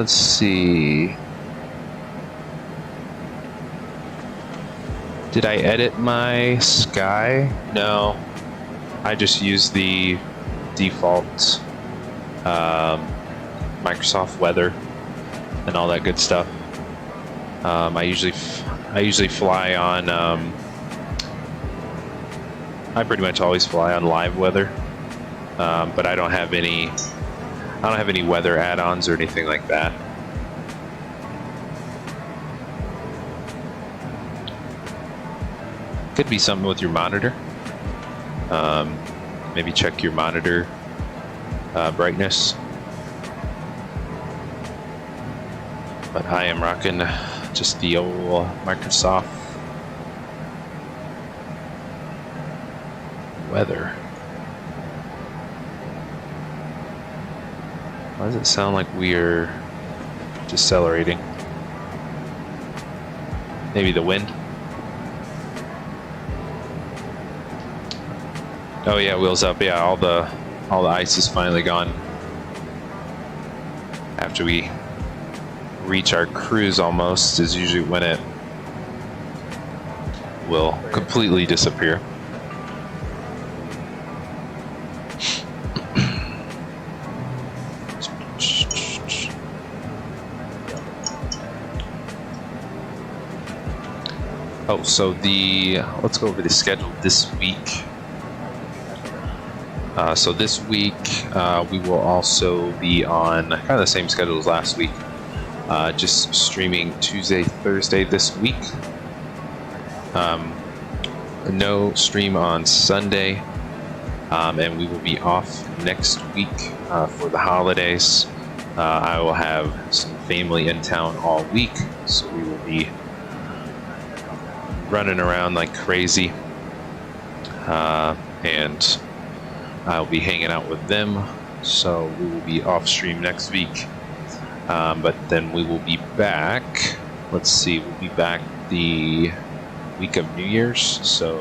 Let's see. Did I edit my sky? No. I just used the default Microsoft weather and all that good stuff. I usually fly on. I pretty much always fly on live weather, but I don't have any weather add-ons or anything like that. Could be something with your monitor. Maybe check your monitor brightness. But I am rocking just the old Microsoft weather. Why does it sound like we're decelerating? Maybe the wind? Oh yeah, wheels up. Yeah, all the ice is finally gone. After we reach our cruise almost is usually when it will completely disappear. Oh, so let's go over the schedule this week. So this week we will also be on kind of the same schedule as last week, just streaming Tuesday, Thursday this week. No stream on Sunday, and we will be off next week for the holidays. I will have some family in town all week, so we will be running around like crazy, and I'll be hanging out with them, so we will be off stream next week, but then we will be back. Let's see, we'll be back the week of New Year's. So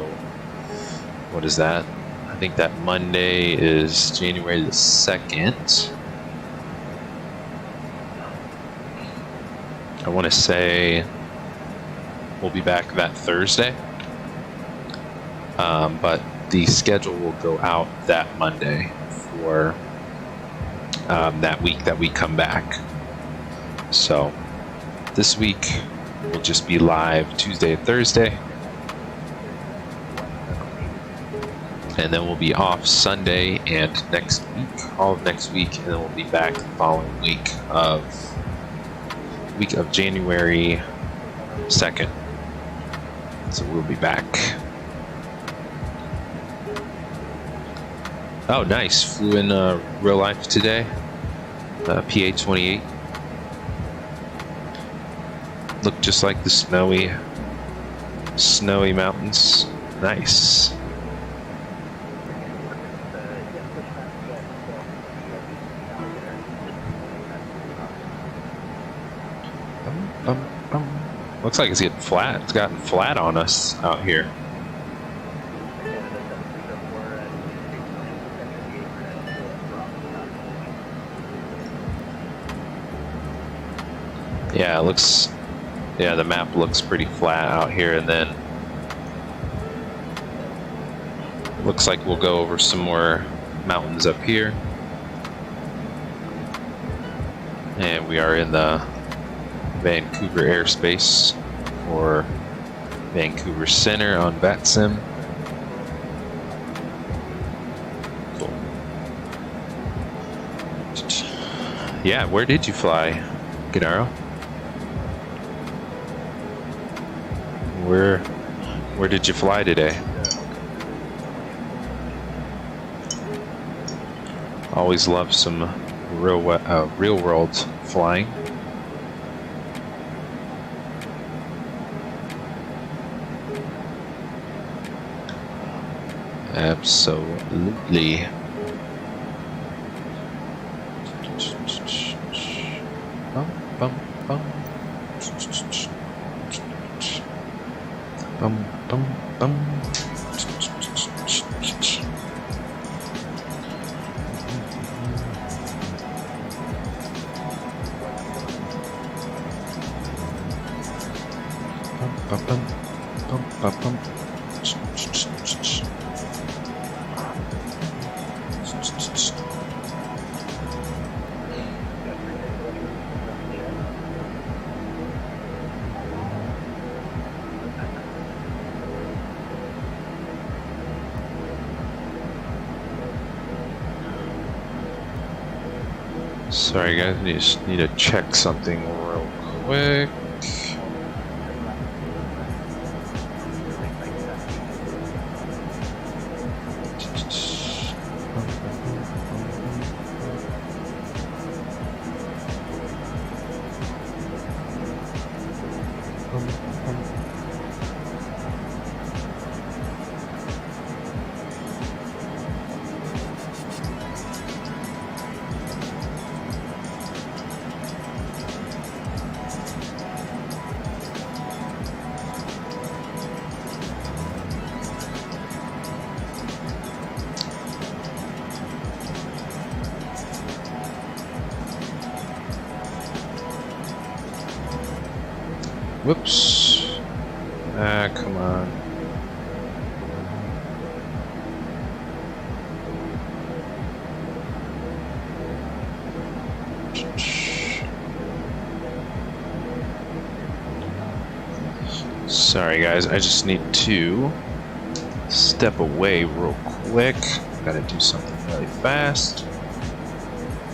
what is that? I think that Monday is January the 2nd. I want to say we'll be back that Thursday, but the schedule will go out that Monday for that week that we come back. So this week will just be live Tuesday and Thursday, and then we'll be off Sunday and next week, all of next week, and then we'll be back the following week of January 2nd. So we'll be back. Oh, nice. Flew in real life today. PA-28. Looked just like the snowy mountains. Nice. Looks like it's getting flat. It's gotten flat on us out here. Yeah, it looks. Yeah, the map looks pretty flat out here, and then looks like we'll go over some more mountains up here, and we are in the Vancouver airspace or Vancouver Center on Vatsim. Cool. Yeah, where did you fly, Gennaro? Where did you fly today? Always love some real world flying. Absolutely. Bum, bum, bum. Bum, bum, bum. Bum, bum, bum, bum, bum. Sorry guys, I just need to check something real quick. Whoops. Ah, come on. Sorry guys, I just need to step away real quick. Gotta do something really fast.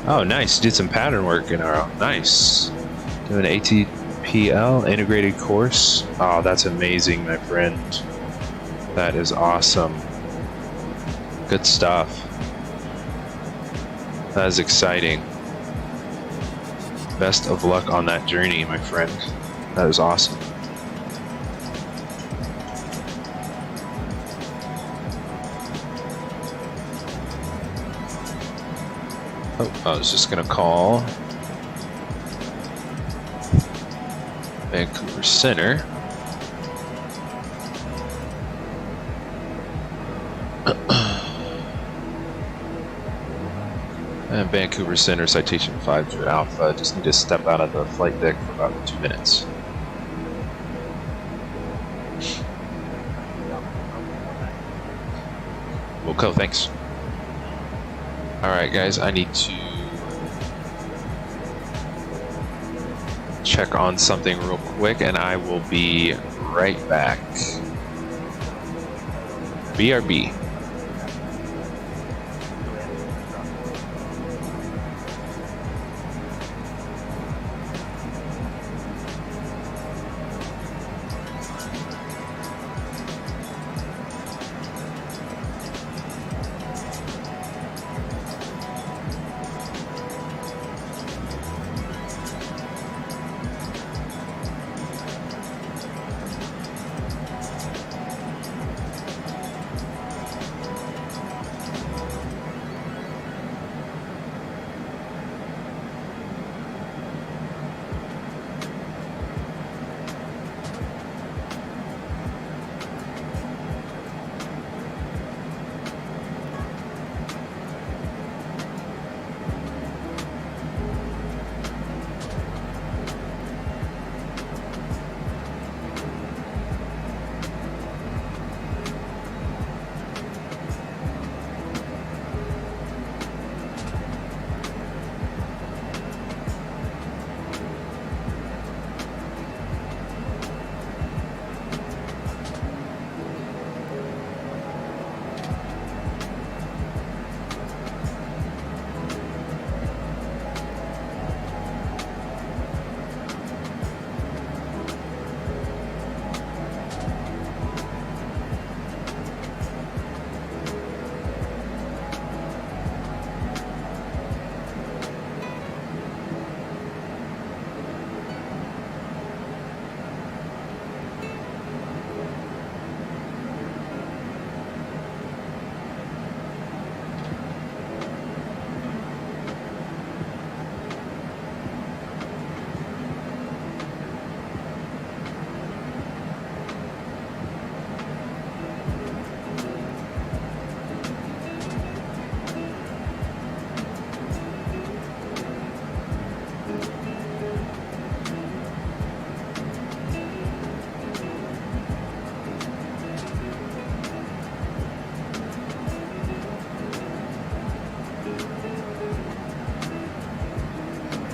Oh nice, did some pattern work in our nice. Doing ATPL integrated course. Oh, that's amazing, my friend. That is awesome. Good stuff. That is exciting. Best of luck on that journey, my friend. That is awesome. Oh, I was just gonna call Vancouver Center. And Vancouver Center, Citation 5 Alpha. Just need to step out of the flight deck for about 2 minutes. Okay, thanks. Alright guys, I need to check on something real quick and I will be right back. BRB.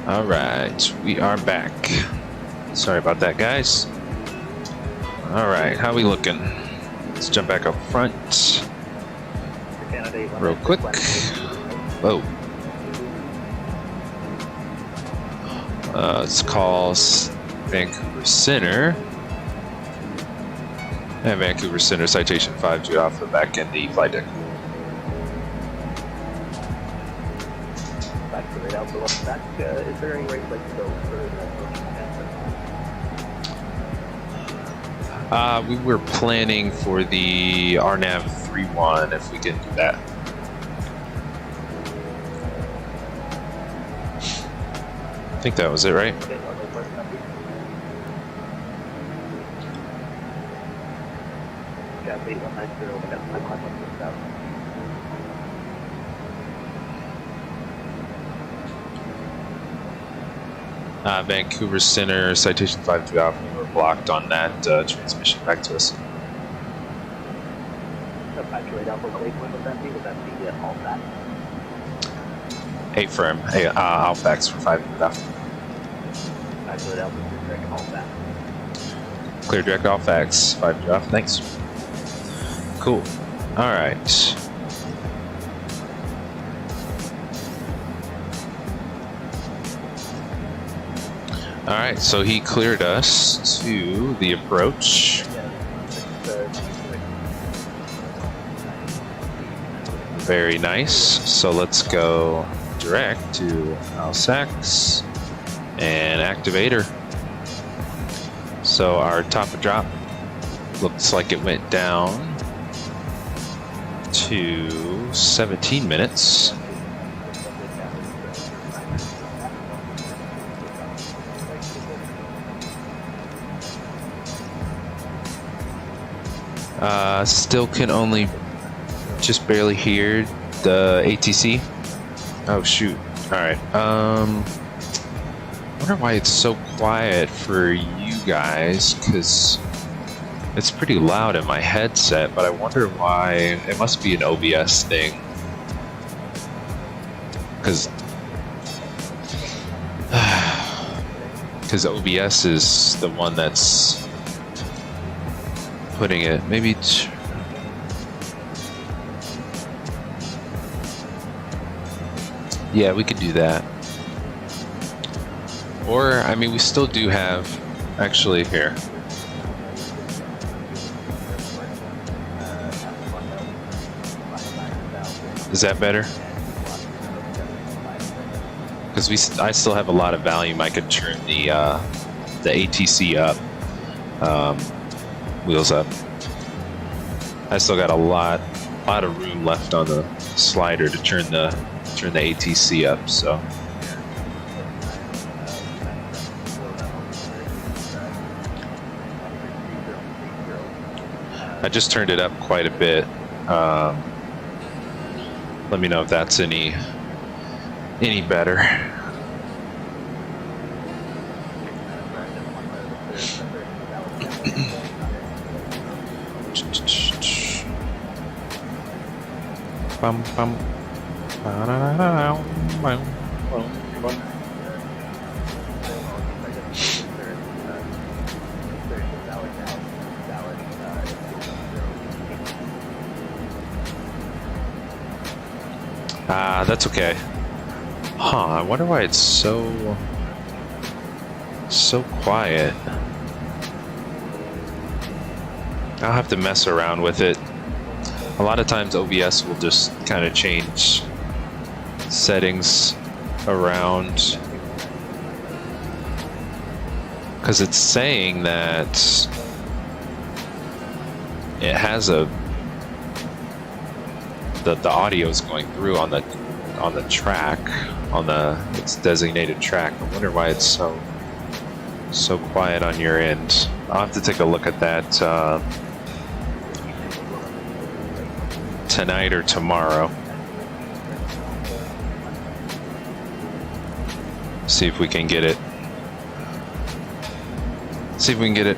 Alright, we are back. Sorry about that, guys. Alright, how we looking? Let's jump back up front. Real quick. Whoa. Let's call Vancouver Center. And Vancouver Center, Citation 5 off the back end, the flight deck. Back to right out the left back. Is there any way to go further than We were planning for the RNAV 3-1 if we can do that. I think that was it, right? Vancouver Center, Citation 5 off. We were blocked on that transmission back to us. A firm, Alphax for 5 off. Clear direct Alphax, 5 off, thanks. Cool. Alright. Alright, so he cleared us to the approach. Very nice. So let's go direct to Alphax and activator. So our top of drop looks like it went down to 17 minutes. Still can only just barely hear the ATC. Oh shoot. Alright. I wonder why it's so quiet for you guys, because it's pretty loud in my headset, but I wonder why. It must be an OBS thing. Because OBS is the one that's putting it. Maybe yeah, we could do that. Or, I mean, we still do have, actually, here. Is that better? Because I still have a lot of volume. I could turn the ATC up, wheels up. I still got a lot of room left on the slider to turn the ATC up. So. I just turned it up quite a bit. Let me know if that's any better. Bum, bum. That's okay. Huh, I wonder why it's so quiet. I'll have to mess around with it. A lot of times OBS will just kind of change settings around, because it's saying that it has the audio is going through on the track, on its designated track. I wonder why it's so quiet on your end. I'll have to take a look at that tonight or tomorrow. See if we can get it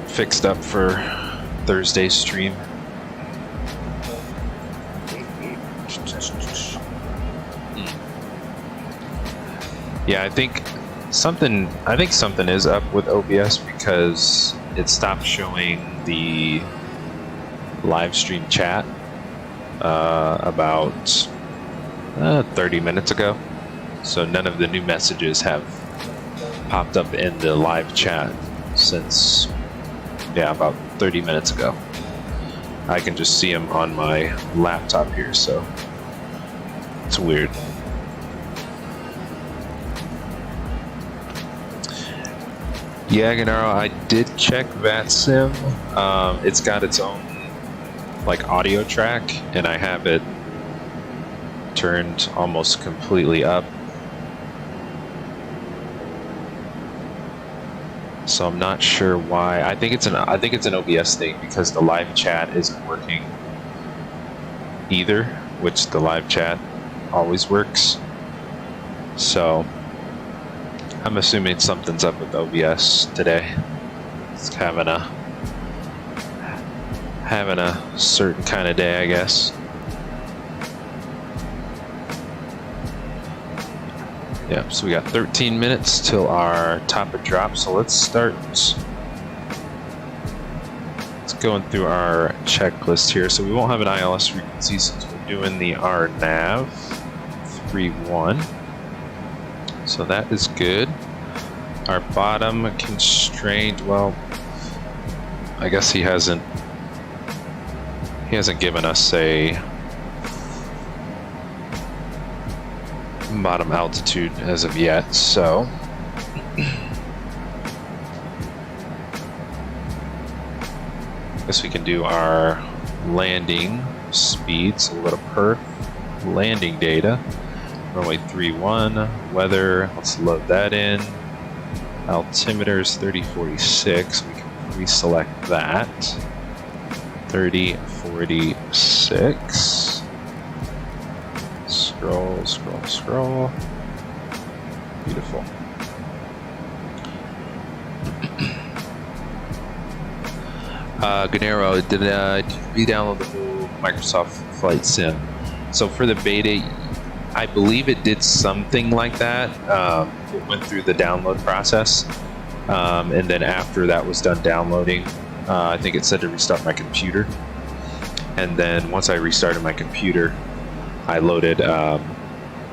fixed up for Thursday's stream. Yeah, I think something is up with OBS, because it stopped showing the live stream chat about 30 minutes ago. So none of the new messages have popped up in the live chat since, yeah, about 30 minutes ago. I can just see them on my laptop here, so it's weird. Yeah, Gennaro, I did check Vatsim. It's got its own like audio track, and I have it turned almost completely up. So I'm not sure why. I think it's an OBS thing because the live chat isn't working either, which the live chat always works. So I'm assuming something's up with OBS today. It's having a certain kind of day, I guess. Yep, so we got 13 minutes till our topic drop, so let's start. Let's go through our checklist here. So we won't have an ILS frequency since we're doing the RNAV 3.1. So that is good. Our bottom constraint, well, I guess he hasn't given us a bottom altitude as of yet, so I guess we can do our landing speeds. So we'll go to perf, landing data, runway 31, weather, let's load that in. Altimeter is 3046, we can pre-select that. 3046. Scroll, scroll, scroll. Beautiful. Gennaro, did you download the whole Microsoft Flight Sim? So for the beta, I believe it did something like that. It went through the download process, and then after that was done downloading, I think it said to restart my computer. And then once I restarted my computer, I loaded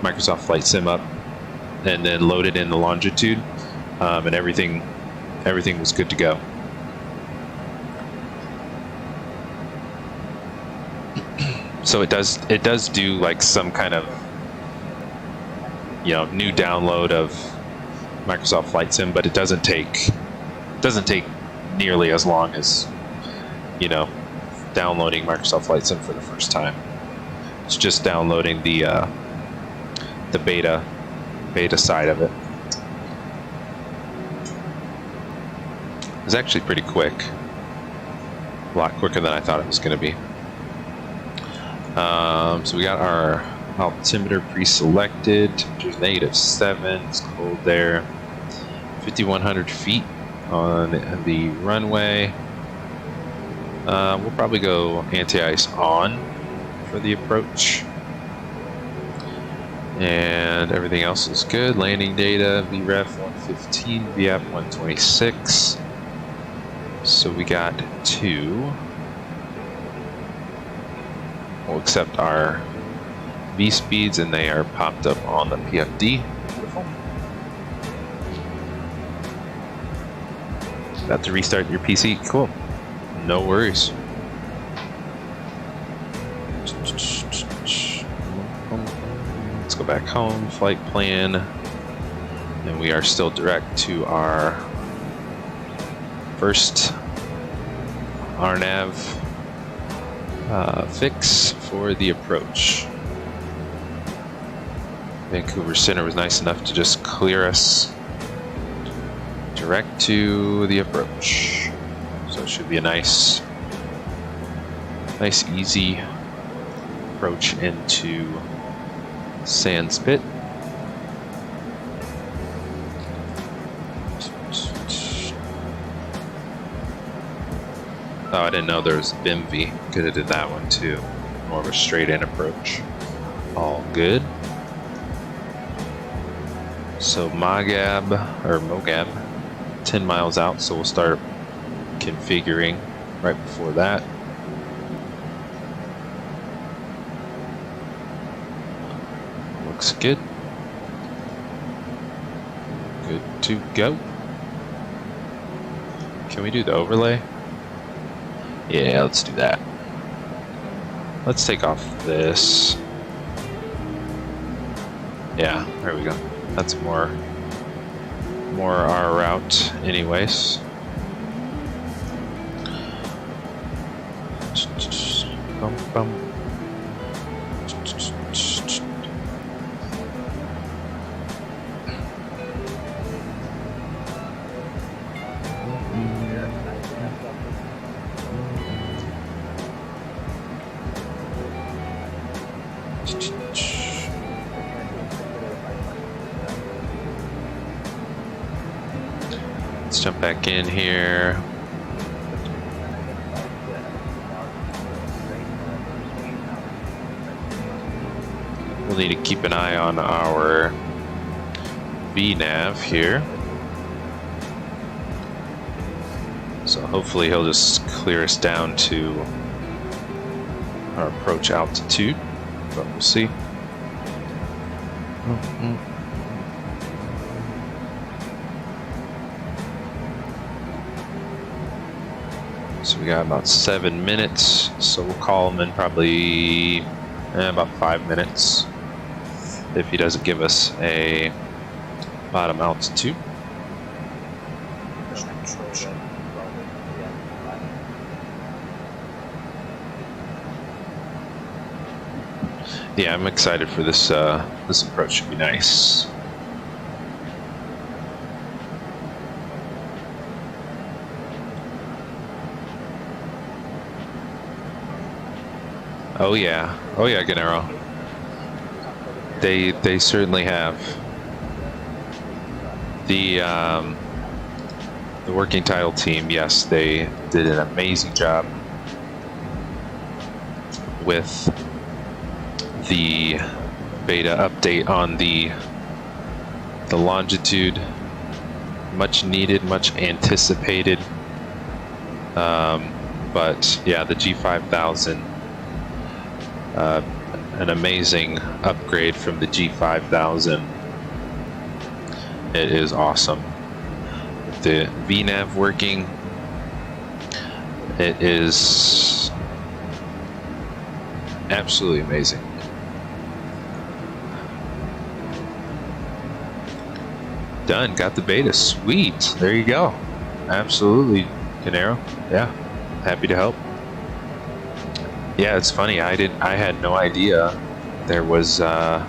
Microsoft Flight Sim up, and then loaded in the longitude, and everything was good to go. So it does do like some kind of, you know, new download of Microsoft Flight Sim, but it doesn't take nearly as long as, you know, downloading Microsoft Flight Sim for the first time. It's just downloading the beta side of it. It's actually pretty quick, a lot quicker than I thought it was going to be. So we got our altimeter pre-selected. Temperature's -7. It's cold there. 5,100 feet on the runway. We'll probably go anti-ice on for the approach, and everything else is good. Landing data, VREF 115, VAP 126. So we got 2. We'll accept our V speeds, and they are popped up on the PFD. Beautiful. About to restart your PC. Cool. No worries. Let's go back home, flight plan, and we are still direct to our first RNAV fix for the approach. Vancouver Center was nice enough to just clear us direct to the approach. So it should be a nice easy approach into Sandspit. Oh, I didn't know there was BIMV. Could have did that one too. More of a straight-in approach. All good. So MOGAB, 10 miles out, so we'll start configuring right before that. Looks good. Good. to go. Can we do the overlay? Yeah, let's do that. Let's take off this. Yeah, there we go. That's more our route anyways. Bum, bum. Let's jump back in here. We'll need to keep an eye on our VNav here. So hopefully he'll just clear us down to our approach altitude, but we'll see. So we got about 7 minutes, so we'll call him in probably about 5 minutes if he doesn't give us a bottom altitude. Yeah, I'm excited for this. This approach should be nice. Oh yeah, Gennaro. They certainly have. The working title team, yes, they did an amazing job with the beta update on the Longitude. Much needed, much anticipated. But yeah, the G5000, an amazing upgrade from the G5000. It is awesome. With the VNav working, it is absolutely amazing. Done, got the beta, sweet, there you go. Absolutely, Canero, yeah, happy to help. Yeah, it's funny, I had no idea there was a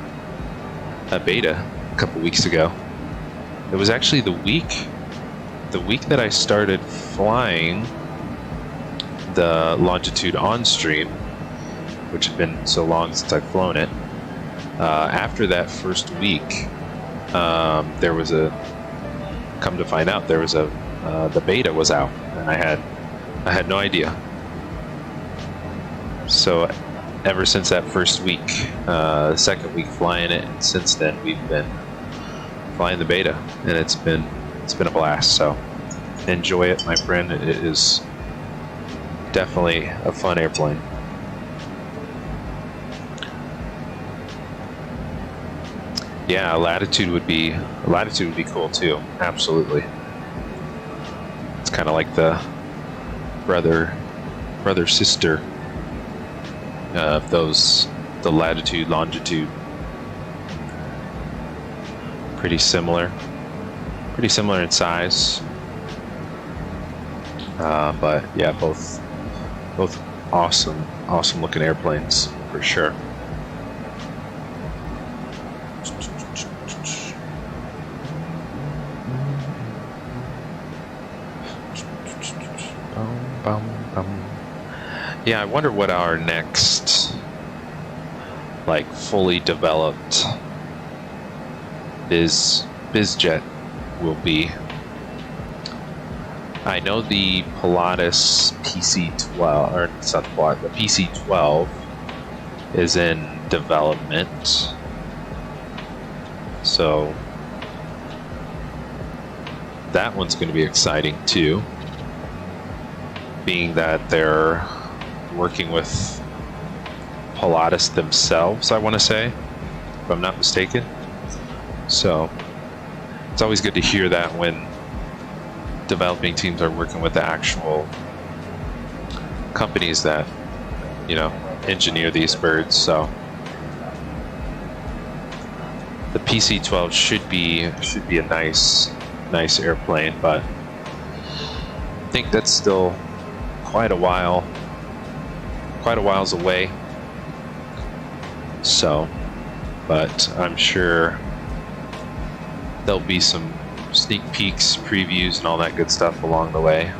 beta a couple weeks ago. It was actually the week that I started flying the Longitude on stream, which had been so long since I've flown it. After that first week, there was come to find out there was the beta was out, and I had no idea. So ever since that first week, second week flying it, and since then we've been flying the beta, and it's been a blast. So enjoy it, my friend. It is definitely a fun airplane. Yeah, latitude would be cool too. Absolutely. It's kind of like the brother sister of those, the latitude, longitude. Pretty similar in size. But yeah, both awesome looking airplanes for sure. Yeah, I wonder what our next, like, fully developed bizjet will be. I know the Pilatus PC-12, or it's not the Pilatus, the PC-12 is in development. So that one's going to be exciting too, being that they're working with Pilatus themselves, I want to say, if I'm not mistaken. So it's always good to hear that when developing teams are working with the actual companies that, you know, engineer these birds. So the PC-12 should be a nice airplane, but I think that's still quite a whiles away. So, but I'm sure there'll be some sneak peeks, previews, and all that good stuff along the way.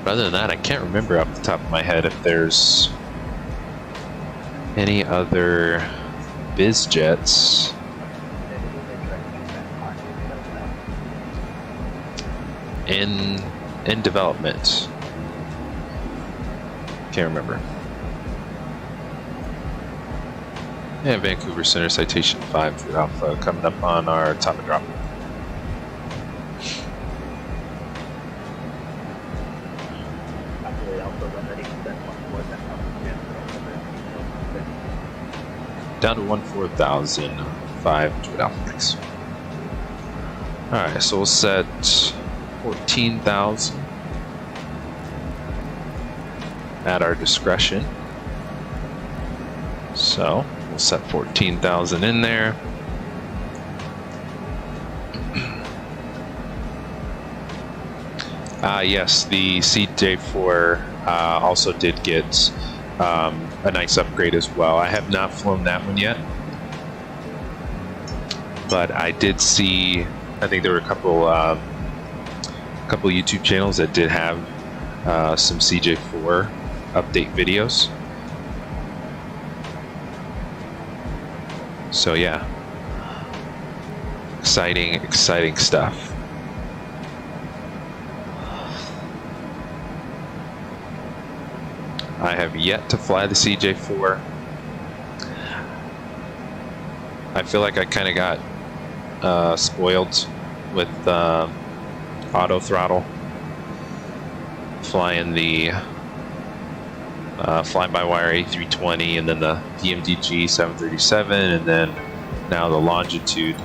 But other than that, I can't remember off the top of my head if there's any other biz jets. In development. Can't remember. Yeah, Vancouver Center Citation 5 Alpha coming up on our top of drop. Down to 14,500 Alpha. Alright, so we'll set 14,000 at our discretion. So we'll set 14,000 in there. Yes, the CJ4 also did get a nice upgrade as well. I have not flown that one yet, but I did see, I think there were a couple YouTube channels that did have some CJ4 update videos. So yeah, exciting stuff. I have yet to fly the CJ4. I feel like I kind of got spoiled with auto throttle, flying the fly-by-wire A320, and then the DMDG 737, and then now the Longitude.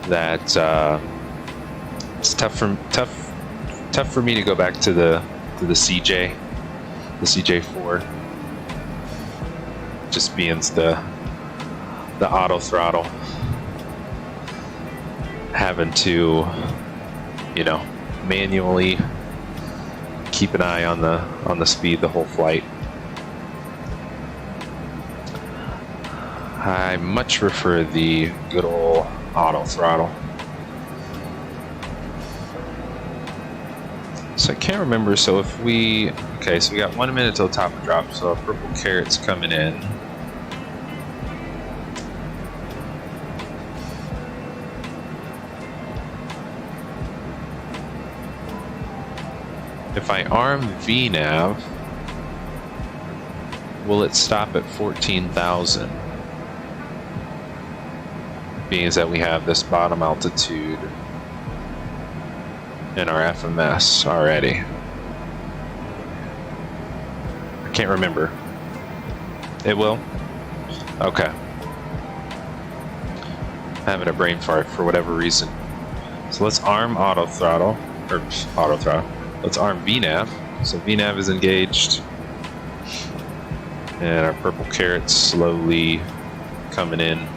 That it's tough for me to go back to the CJ4, just being the auto throttle, having to, you know, manually keep an eye on the speed the whole flight. I much prefer the good old auto throttle. So I can't remember, so if we, okay, so we got 1 minute till top of drop, so our purple carrot's coming in. If I arm VNav, will it stop at 14,000? Being as that we have this bottom altitude in our FMS already. I can't remember. It will? Okay. Having a brain fart for whatever reason. So let's arm auto throttle. Let's arm VNav. So VNav is engaged. And our purple carrot's slowly coming in.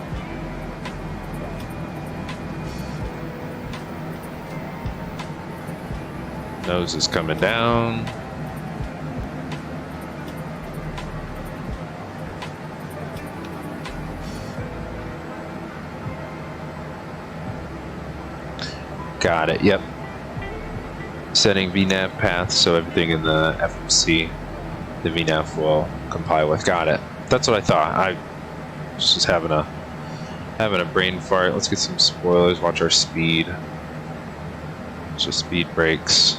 Nose is coming down. Got it, yep. Setting VNav path so everything in the FMC, the VNav will comply with. Got it. That's what I thought. I was just having a brain fart. Let's get some spoilers. Watch our speed. Just speed brakes.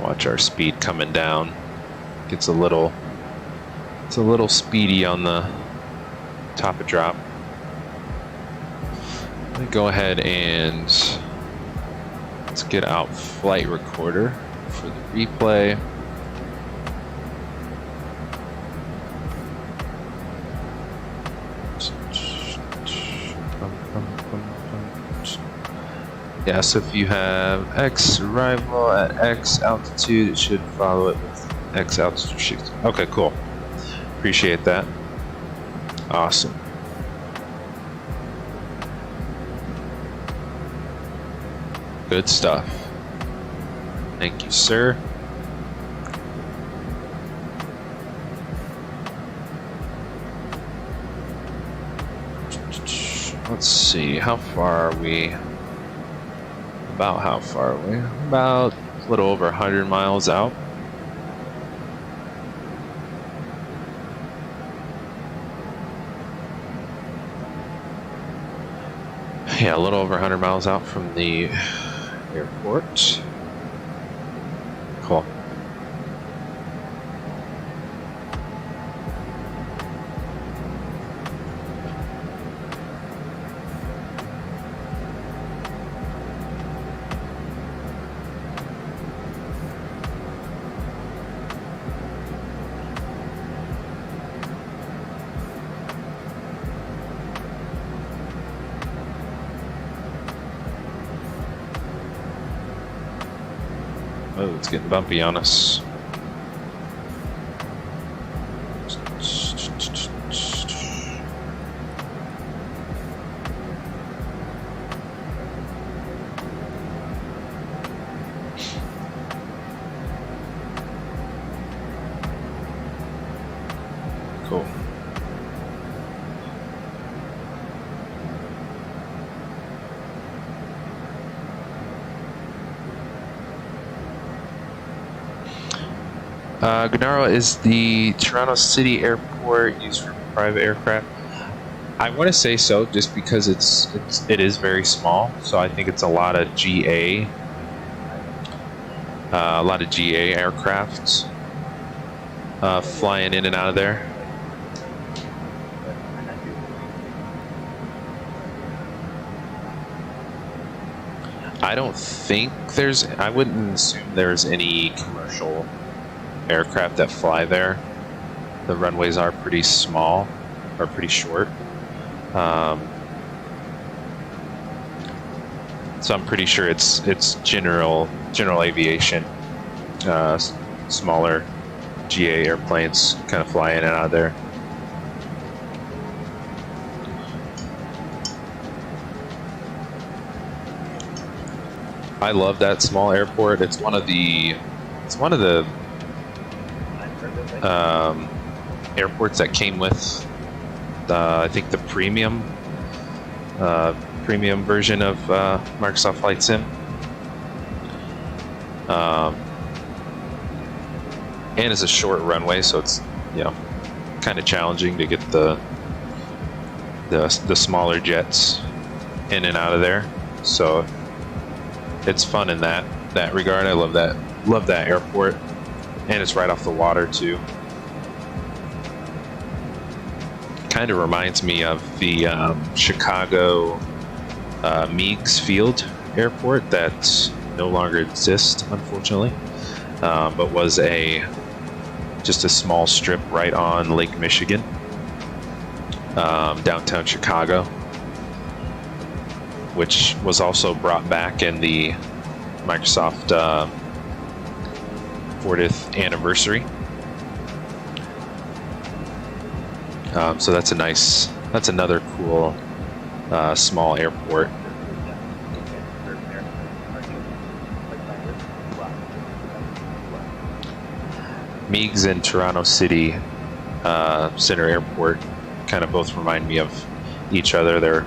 Watch our speed coming down. It's a little speedy on the top of drop. Let me go ahead and Let's get out flight recorder for the replay. Yeah, so if you have X arrival at X altitude, it should follow it with X altitude. Okay, cool. Appreciate that. Awesome. Good stuff. Thank you, sir. Let's see, how far are we? About how far are we? About a little over 100 miles out. Yeah, a little over 100 miles out from the airport. Cool. Oh, it's getting bumpy on us. Cool. Gennaro is the Toronto City Airport used for private aircraft. I want to say so, just because it is very small. So I think it's a lot of GA, aircrafts flying in and out of there. I don't think I wouldn't assume there's any commercial aircraft that fly there. The runways are pretty small, or pretty short. So I'm pretty sure it's general aviation, smaller GA airplanes kind of fly in and out of there. I love that small airport. It's one of the airports that came with I think the premium version of Microsoft Flight Sim, and it's a short runway, so it's kind of challenging to get the smaller jets in and out of there. So it's fun in that regard. I love that airport, and it's right off the water too. Kind of reminds me of the Chicago Meigs Field Airport that no longer exists, unfortunately, but was just a small strip right on Lake Michigan, downtown Chicago, which was also brought back in the Microsoft 40th anniversary. So that's another cool small airport. Meigs and Toronto City Center Airport kind of both remind me of each other. They're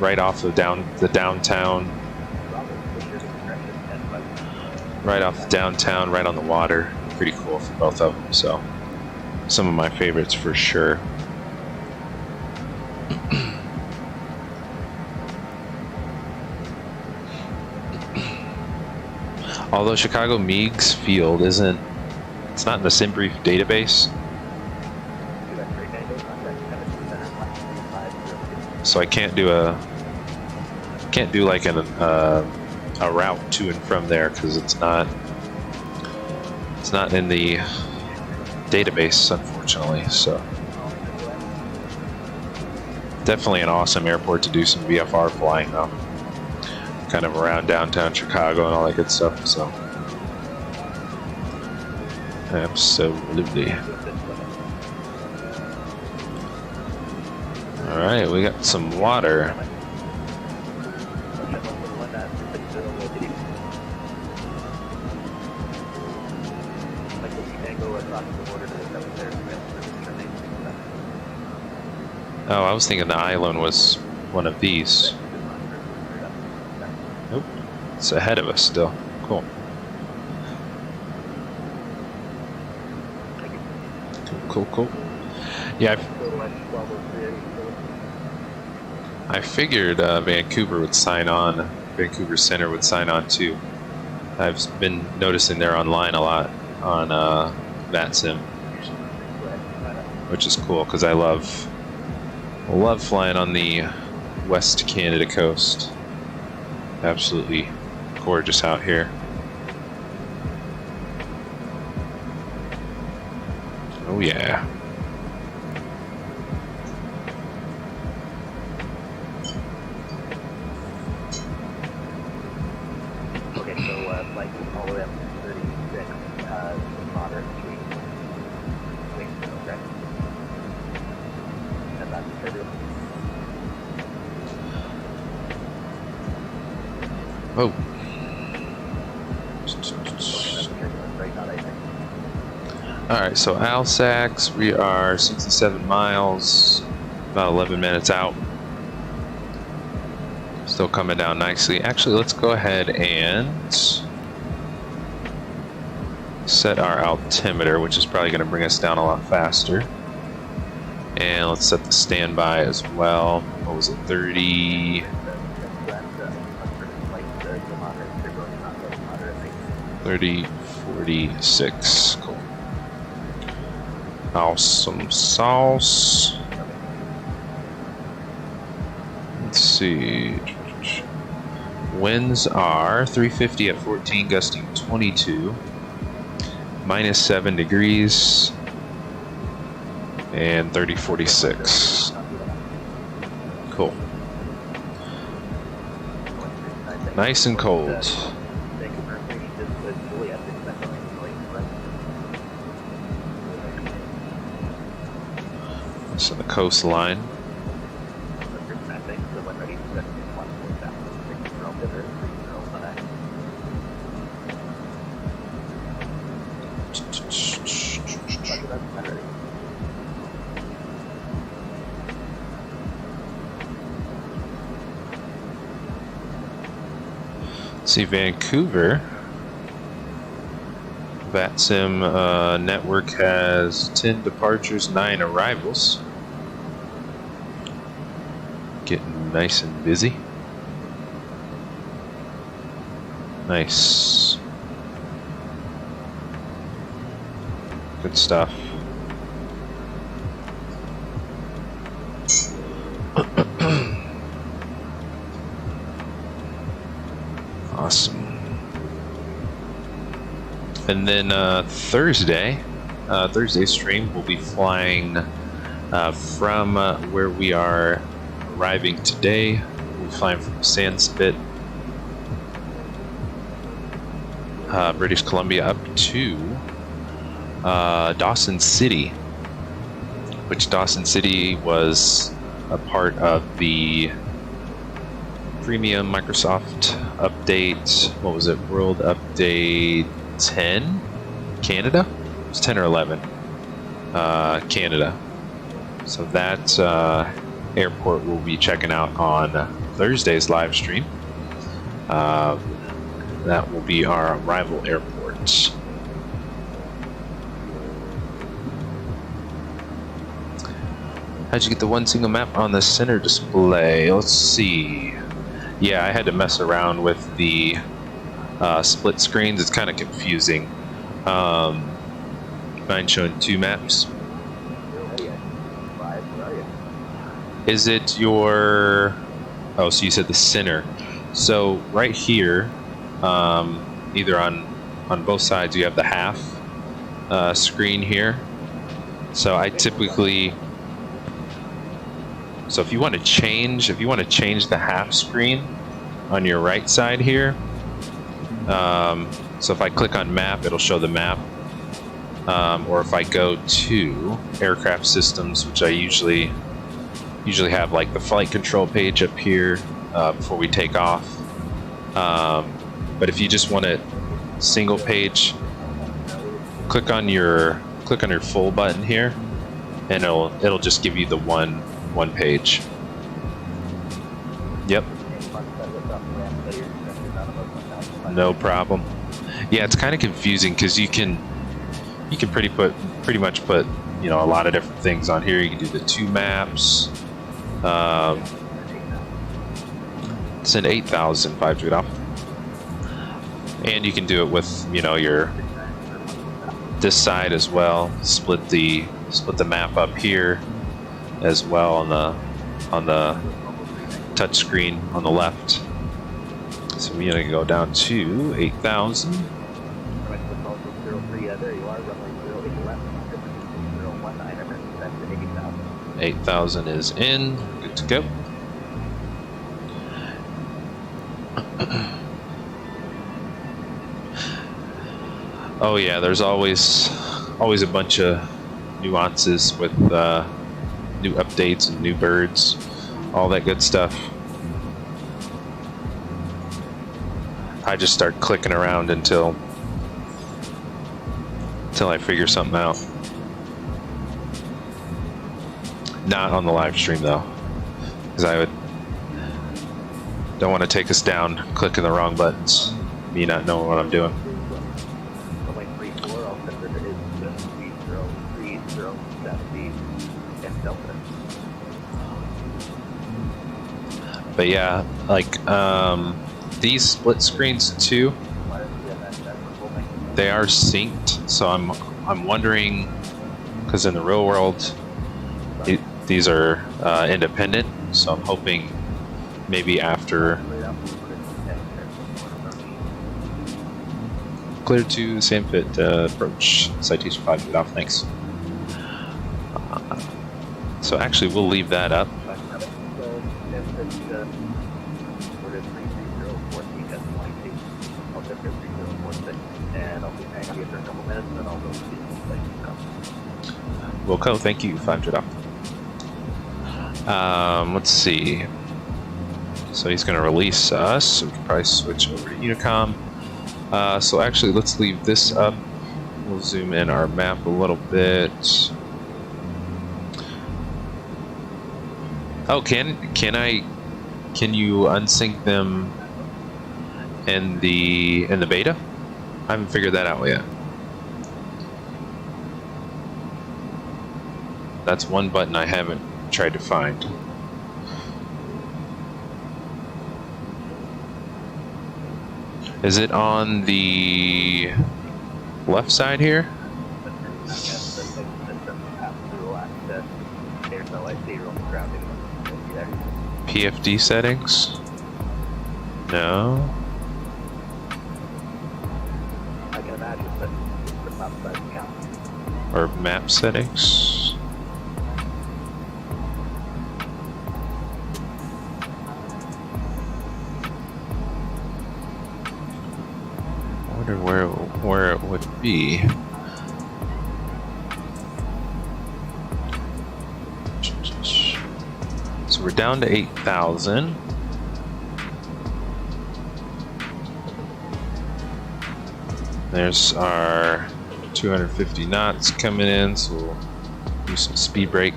right off of the downtown, right on the water. Pretty cool for both of them. So some of my favorites for sure. Although Chicago Meigs Field it's not in the SimBrief database, so I can't do like an a route to and from there, because it's not in the database, unfortunately. So definitely an awesome airport to do some VFR flying though, kind of around downtown Chicago and all that good stuff. So absolutely. All right, we got some water. Oh, I was thinking the island was one of these. Nope, it's ahead of us still. Cool. Cool. Yeah, I figured Vancouver would sign on. Vancouver Center would sign on too. I've been noticing they're online a lot on Vatsim, which is cool because I love flying on the West Canada coast. Absolutely gorgeous out here. Oh yeah. Okay, so like all the way up to 36, moderate between wings, okay? And that's the schedule. Oh. Alright, so Alsax, we are 67 miles, about 11 minutes out. Still coming down nicely. Actually, let's go ahead and set our altimeter, which is probably going to bring us down a lot faster. And let's set the standby as well. What was it, 30? 3046. Cool. Awesome sauce. Let's see. Winds are 350 at 14, gusting 22. -7 degrees. And 3046. Cool. Nice and cold. So the coastline. See, Vancouver. Vatsim network has 10 departures, 9 arrivals. Getting nice and busy. Nice. Good stuff. Awesome. And then Thursday stream, we'll be flying from where we are arriving today. We'll be flying from Sandspit, British Columbia, up to Dawson City, which Dawson City was a part of the premium Microsoft update. What was it? World Update 10? Canada? It was 10 or 11. Canada. So that airport we'll be checking out on Thursday's live stream. That will be our arrival airport. How'd you get the one single map on the center display? Let's see. Yeah, I had to mess around with the split screens. It's kind of confusing. Mine showing 2 maps. Is it your... Oh, so you said the center. So right here, either on both sides. You have the half screen here. So I typically, so if you want to change the half screen on your right side here, so if I click on map, it'll show the map. Or if I go to aircraft systems, which I usually have like the flight control page up here before we take off. But if you just want a single page, click on your full button here, and it'll just give you the one page. Yep. No problem. Yeah, it's kind of confusing because you can pretty much put, you know, a lot of different things on here. You can do the 2 maps. It's an 8000 5 off. And you can do it with, you know, this side as well. Split the map up here as well on the touch screen on the left. So we're gonna go down to 8000. There you are, runway 08 left, 019, that's 80,000. 8000 is in, good to go. Oh yeah, there's always a bunch of nuances with new updates and new birds, all that good stuff. I just start clicking around until I figure something out. Not on the live stream though, because don't want to take us down clicking the wrong buttons, me not knowing what I'm doing. But yeah, like these split screens too, they are synced. So I'm wondering, because in the real world these are independent. So I'm hoping maybe after clear to Sandspit approach Citation 5 off. Thanks. So actually, we'll leave that up. Wilco, thank you, 500 off. Let's see. So he's going to release us, so we can probably switch over to Unicom. So actually, let's leave this up. We'll zoom in our map a little bit. Oh, can you unsync them in the beta? I haven't figured that out yet. That's one button I haven't tried to find. Is it on the left side here? PFD settings? No. I can imagine that the map size counts. Or map settings? I wonder where it would be. So we're down to 8,000. There's our 250 knots coming in, so we'll use some speed brake.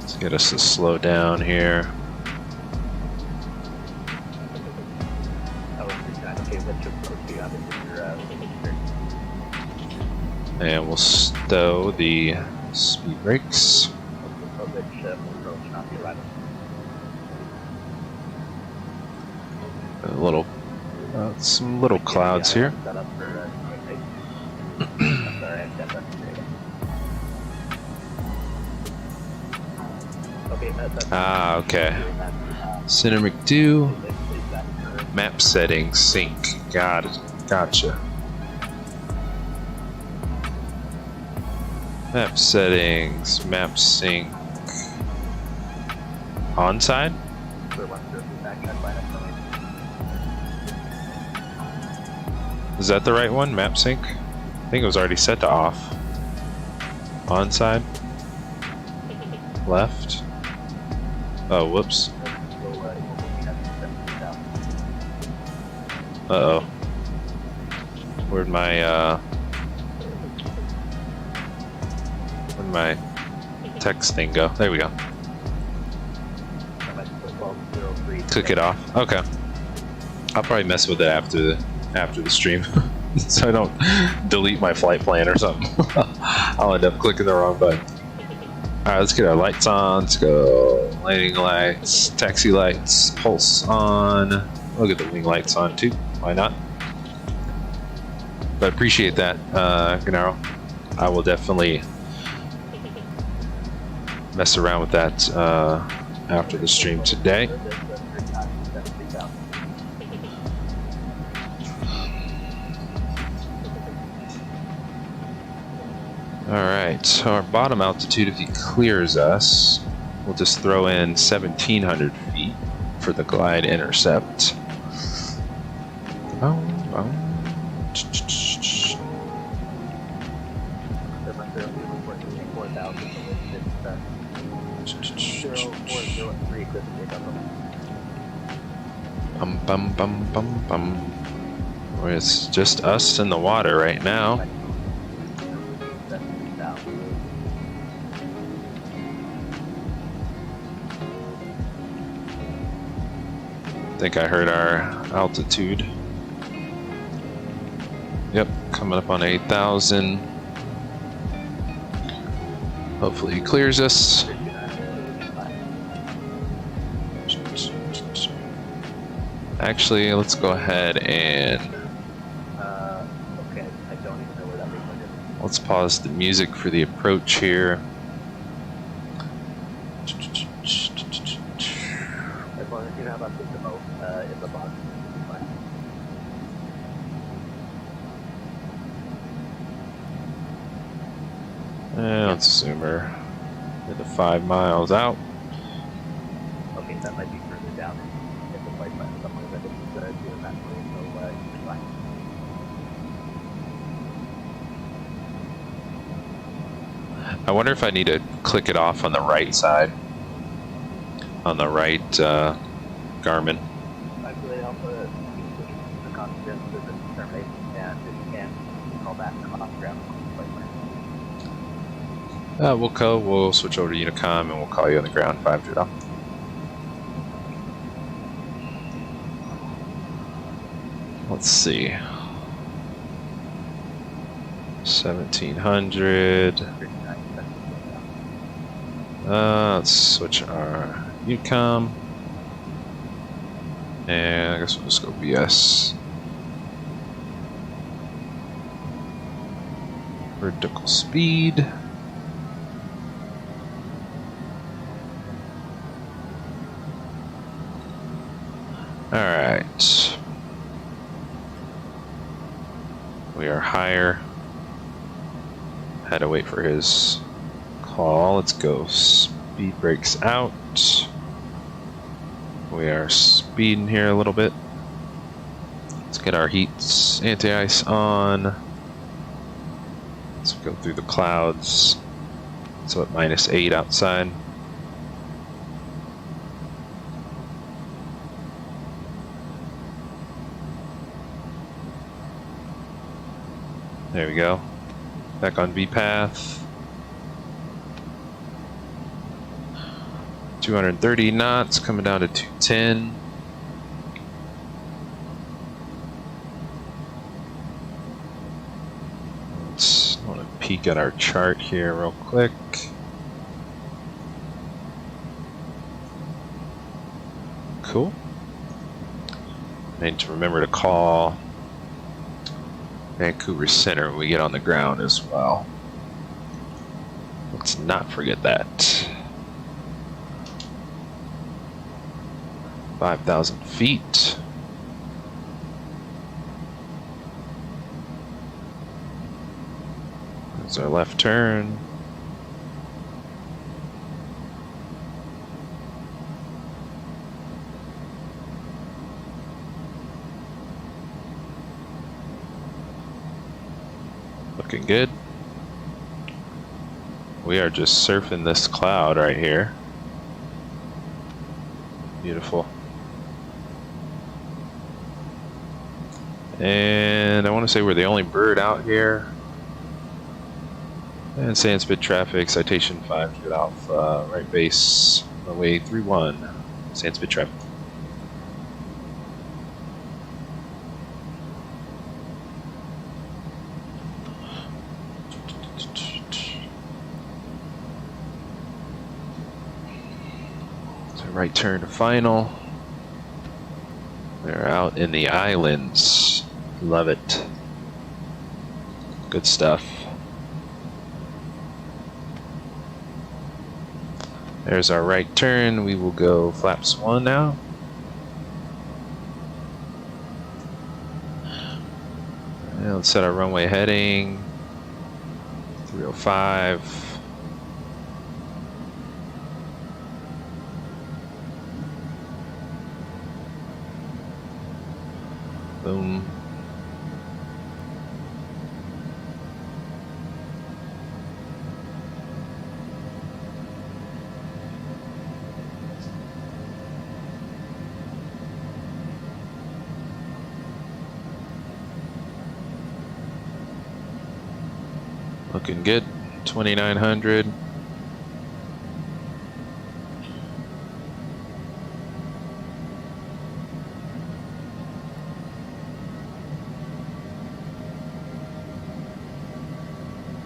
Let's get us to slow down here. And we'll stow the speed brakes. A little, some little clouds here. Ah, okay. Center McDo, Map settings, sync. Got it. Gotcha. Map settings, map sync. Onside? Is that the right one? Map sync? I think it was already set to off. Onside? Left? Oh, whoops. Uh-oh. Where'd my text thing go? There we go. Click it off. Okay. I'll probably mess with it after the stream, so I don't delete my flight plan or something. I'll end up clicking the wrong button. All right, let's get our lights on. Let's go. Landing lights, taxi lights, pulse on. We'll get the wing lights on too. Why not? But appreciate that, Gennaro. I will definitely mess around with that after the stream today. Alright, so our bottom altitude, if he clears us, we'll just throw in 1,700 feet for the glide intercept. Bum bum bum bum. Where it's just us in the water right now. I think I heard our altitude. Yep, coming up on 8,000. Hopefully he clears us. Actually, let's go ahead and okay, I don't even know where that waypoint is. let's pause the music for the approach here. As long as you have up to the boat in the box, it's fine. Let's assume we're at the 5 miles out. Okay, that might be further down. If the flight plan somewhere that it's doing that way, so it's fine. I wonder if I need to click it off on the right side. On the right Garmin. Actually, I'll put the confidence to the determination, and if you can, call back off ground flight plan. We'll switch over to Unicom and we'll call you on the ground 5-0. Let's see. 1,700. Let's switch our Unicom. And I guess we'll just go BS. Vertical speed. Alright. We are higher. Had to wait for his call. Let's go. Speed brakes out. We are speeding here a little bit. Let's get our heats anti-ice on. Let's go through the clouds. So at -8 outside. There we go. Back on V path. 230 knots, coming down to 210. Let's want to peek at our chart here real quick. Cool. Need to remember to call Vancouver Center when we get on the ground as well. Let's not forget that. 5,000 feet. There's our left turn. Looking good. We are just surfing this cloud right here. Beautiful. And I want to say we're the only bird out here. And Sandspit traffic, Citation 5 Alpha, right base, runway 31, Sandspit traffic. So right turn to final. They're out in the islands. Love it. Good stuff. There's our right turn. We will go flaps 1 now. And let's set our runway heading. 305. Boom. Looking good. 2900.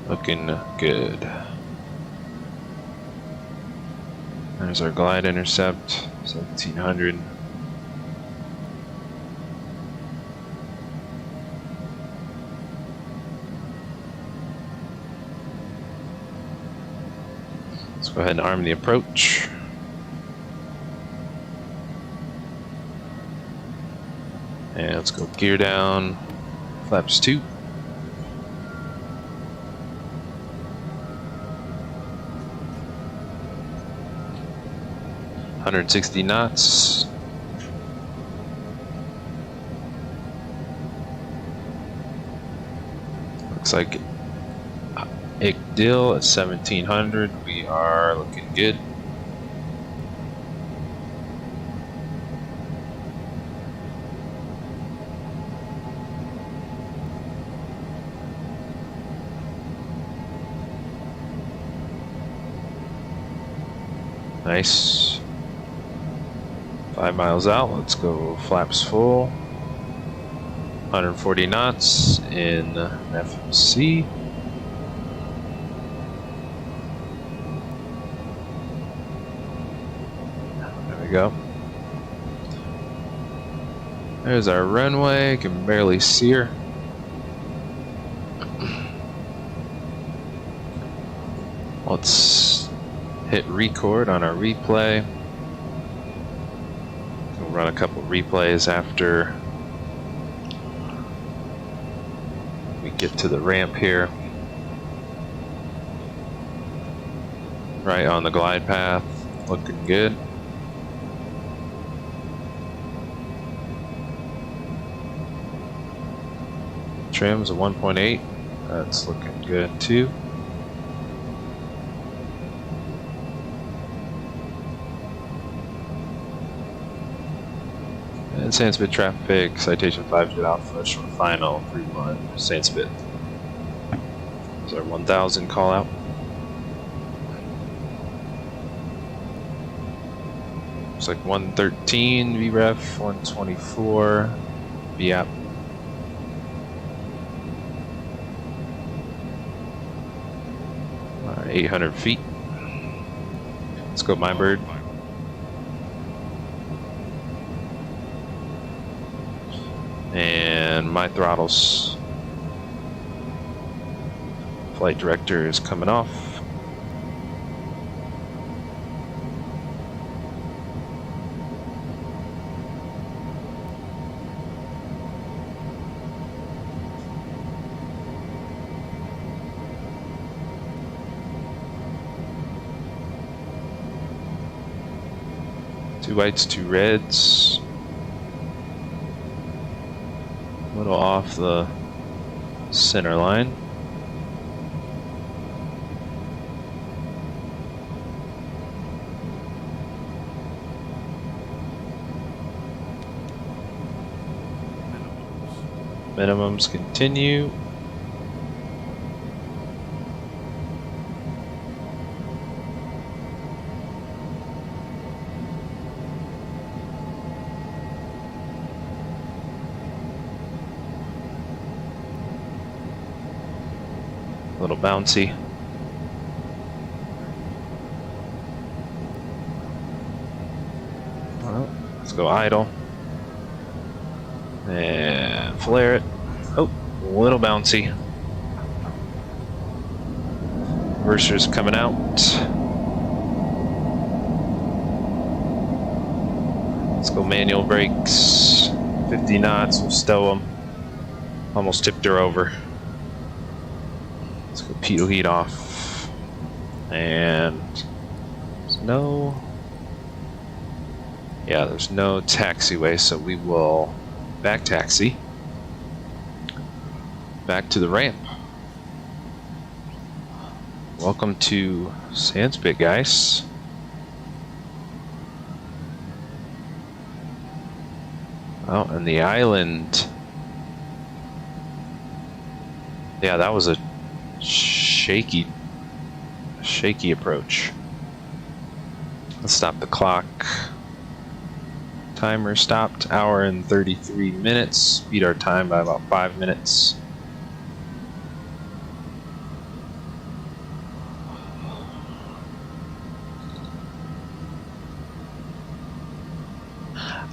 Looking good. There's our glide intercept, 1700. Let's go ahead and arm the approach. And let's go gear down, flaps 2. $160 knots. Looks like ICDIL at 1700. We are looking good. Nice. 5 miles out. Let's go flaps full. 140 knots in FMC. There we go. There's our runway. Can barely see her. Let's hit record on our replay. We'll run a couple replays after we get to the ramp here. Right on the glide path, looking good. Trim's a 1.8, that's looking good too. And Sandspit traffic, Citation 5 Alpha, short final, 3-1, Sandspit. There's our 1000 call out. Looks like 113 VREF, 124 VAP. All right, 800 feet. Let's go, my bird. And my throttles. Flight director is coming off. 2 whites, 2 reds. A little off the center line. Minimums continue. A little bouncy. Well, let's go idle. And flare it. Oh, a little bouncy. Reverser's coming out. Let's go manual brakes. 50 knots, we'll stow them. Almost tipped her over. Let's go pitot heat off. And there's no... Yeah, there's no taxiway, so we will back taxi. Back to the ramp. Welcome to Sandspit, guys. Oh, and the island. Yeah, that was a shaky approach. Let's stop the clock. Timer stopped. Hour and 33 minutes. Beat our time by about 5 minutes.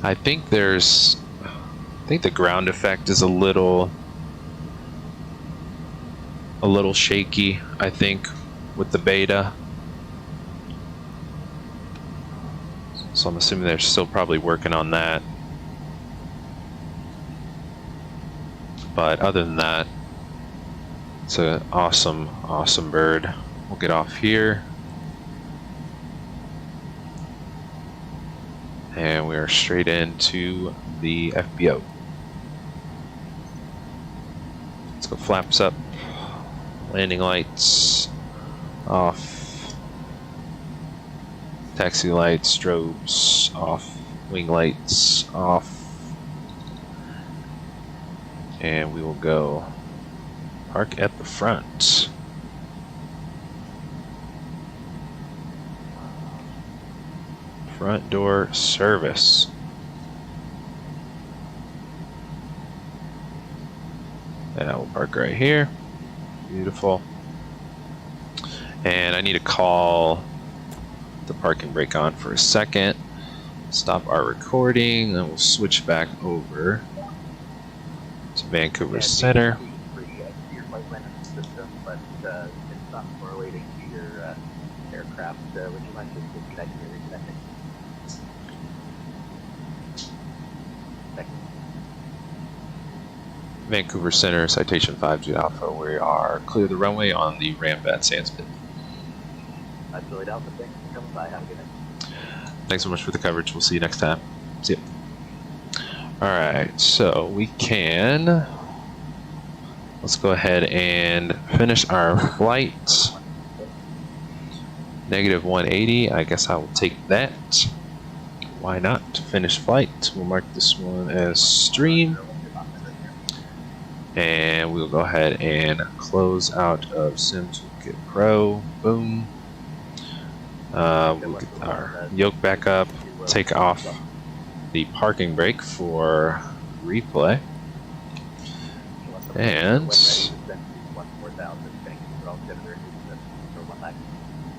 I think the ground effect is a little shaky, I think, with the beta. So I'm assuming they're still probably working on that. But other than that, it's an awesome, awesome bird. We'll get off here. And we are straight into the FBO. Let's go flaps up, landing lights off, taxi lights, strobes off, wing lights off, and we will go park at the front. Front door service. And I will park right here. Beautiful. And I need to call the parking brake on for a second. Stop our recording, and we'll switch back over to Vancouver Center. Your flight management system, but it's not correlating to your aircraft. Would you mind just disconnecting and reconnecting? Vancouver Center, Citation 5G Alpha. We are clear the runway on the ramp at Sandspit. That's really down for things. Coming by. Have a good night. Thanks so much for the coverage. We'll see you next time. See ya. Alright, so we can... Let's go ahead and finish our flight. Negative 180. I guess I will take that. Why not? Finish flight. We'll mark this one as stream. And we'll go ahead and close out of SimToolkit Pro. Boom. We'll get our yoke back up. Take off the parking brake for replay. And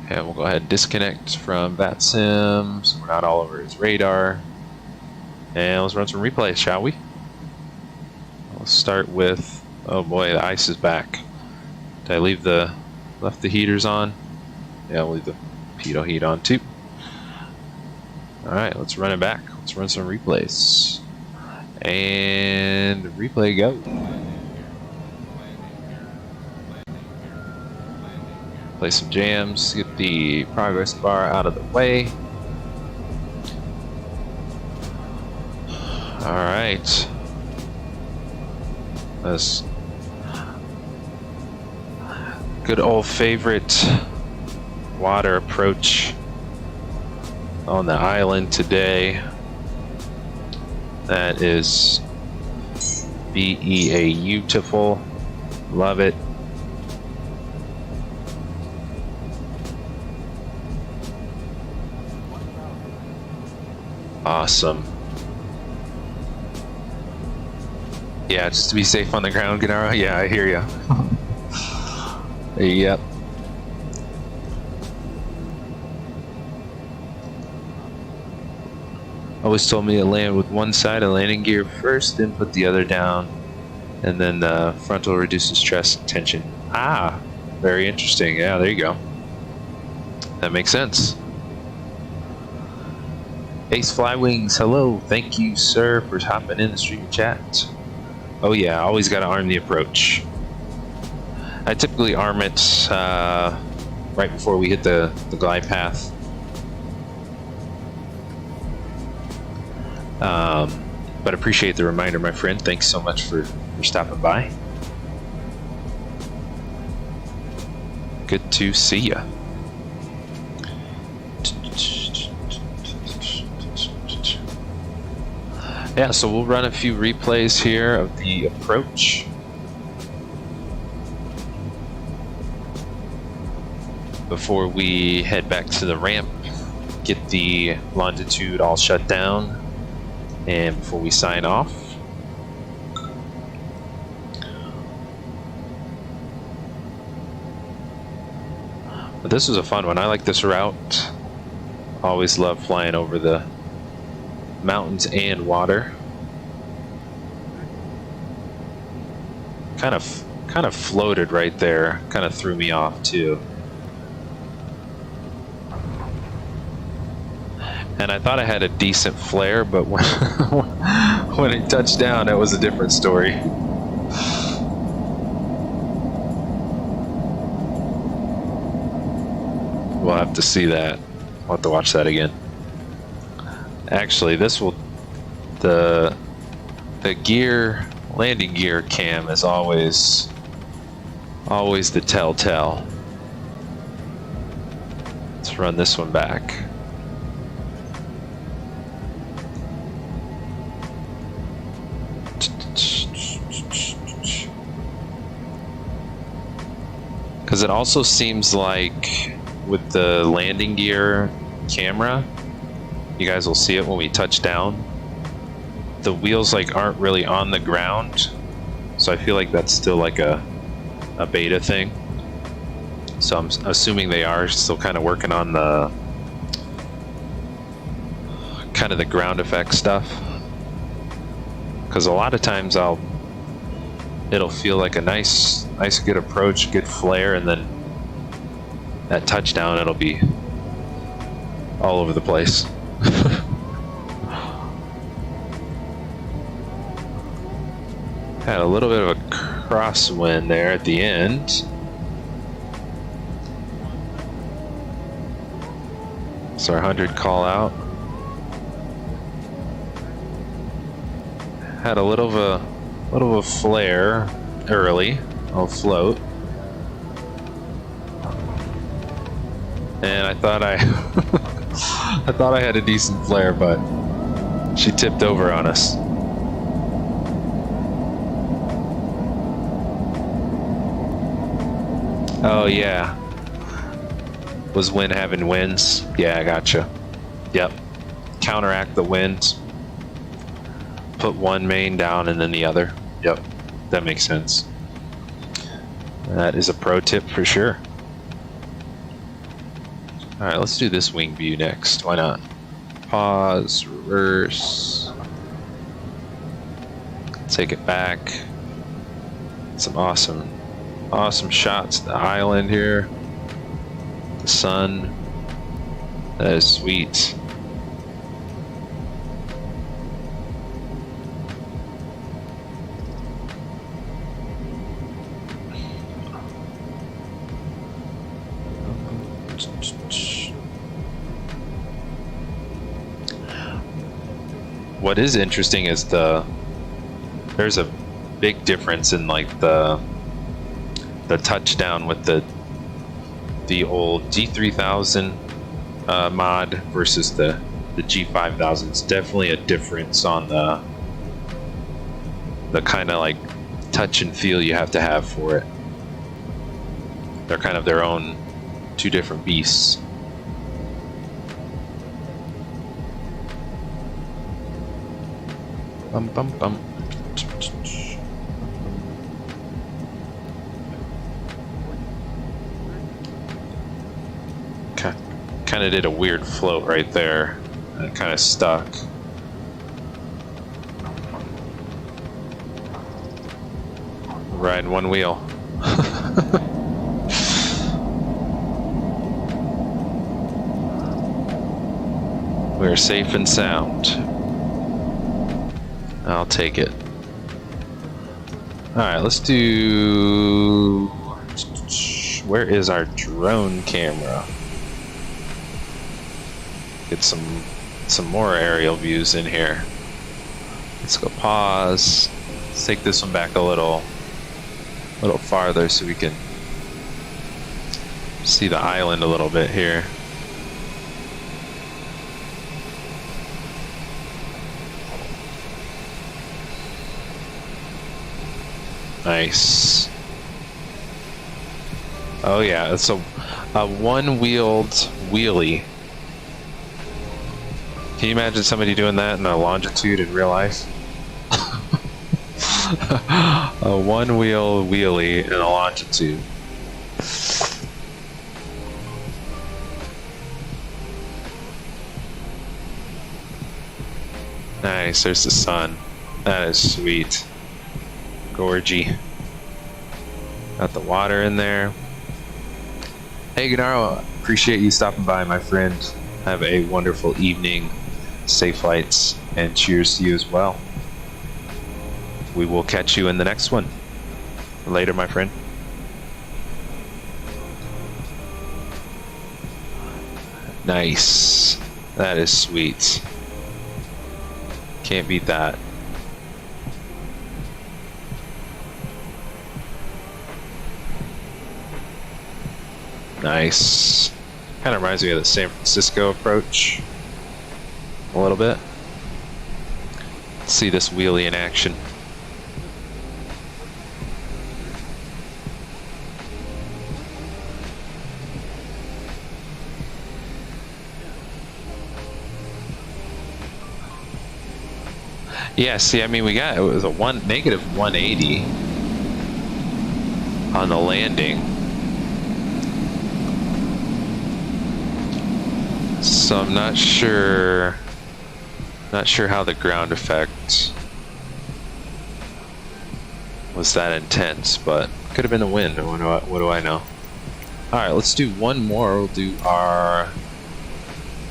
we'll go ahead and disconnect from Vatsim so we're not all over his radar. And let's run some replays, shall we? Let's start with, oh boy, the ice is back. Did I left the heaters on? Yeah, I'll leave the pitot heat on too. Alright, let's run it back. Let's run some replays. And replay go. Play some jams, get the progress bar out of the way. All right. That's good old favorite water approach on the island today. That is beautiful. Love it. Awesome. Yeah, just to be safe on the ground, Gennaro. Yeah, I hear you. Yep. Always told me to land with one side of landing gear first, then put the other down, and then the frontal reduces stress and tension. Ah, very interesting. Yeah, there you go. That makes sense. Ace Flywings, hello. Thank you, sir, for hopping in the stream chat. Oh yeah, always got to arm the approach. I typically arm it right before we hit the glide path. But appreciate the reminder, my friend. Thanks so much for stopping by. Good to see ya. Yeah, so we'll run a few replays here of the approach. Before we head back to the ramp, get the longitude all shut down, and before we sign off. But this was a fun one. I like this route. Always love flying over the mountains and water. Kind of floated right there. Kind of threw me off too. And I thought I had a decent flare, but when it touched down, it was a different story. We'll have to see that. We'll have to watch that again. Actually, this will the gear landing gear cam is always the telltale. Let's run this one back. Because it also seems like with the landing gear camera, you guys will see it when we touch down, the wheels like aren't really on the ground, so I feel like that's still like a beta thing. So I'm assuming they are still kind of working on the kind of the ground effect stuff, because a lot of times it'll feel like a nice good approach, good flare, and then at touchdown it'll be all over the place. Had a little bit of a crosswind there at the end. It's our 100 call out. Had a little of a flare early. I'll float. And I thought I thought I had a decent flare, but she tipped over on us. Oh yeah. Was wind having winds? Yeah, I gotcha. Yep. Counteract the winds. Put one main down and then the other. Yep. That makes sense. That is a pro tip for sure. Alright, let's do this wing view next. Why not? Pause, reverse. Take it back. Some awesome shots of the island here. The sun. That is sweet. what is interesting is there's a big difference in like the touchdown with the old G3000 mod versus the G5000. It's definitely a difference on the kind of like touch and feel you have to have for it. They're kind of their own two different beasts. Bum bum bum. Kind of did a weird float right there. And it kind of stuck. Riding one wheel. We're safe and sound. I'll take it. Alright, let's do... Where is our drone camera? Get some more aerial views in here. Let's go pause. Let's take this one back a little farther so we can see the island a little bit here. Nice. Oh yeah, it's a one-wheeled wheelie. Can you imagine somebody doing that in a longitude in real life? A one-wheel wheelie in a longitude. Nice, there's the sun. That is sweet. Gorgy. Got the water in there. Hey Gennaro, appreciate you stopping by, my friend. Have a wonderful evening. Safe flights, and cheers to you as well. We will catch you in the next one. Later, my friend. Nice. That is sweet. Can't beat that. Nice. Kind of reminds me of the San Francisco approach. A little bit. Let's see this wheelie in action. Yeah, see, I mean, it was a negative 180 on the landing. So I'm not sure how the ground effect was that intense, but could have been the wind. What do I know? All right, let's do one more. We'll do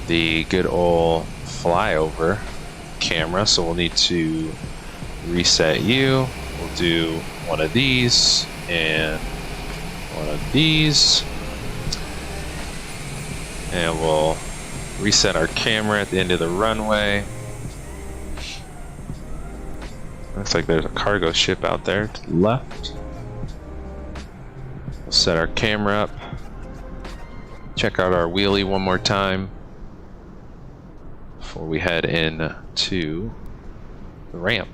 the good old flyover camera. So we'll need to reset you. We'll do one of these and one of these, and we'll reset our camera at the end of the runway. Looks like there's a cargo ship out there to the left. We'll set our camera up. Check out our wheelie one more time before we head in to the ramp.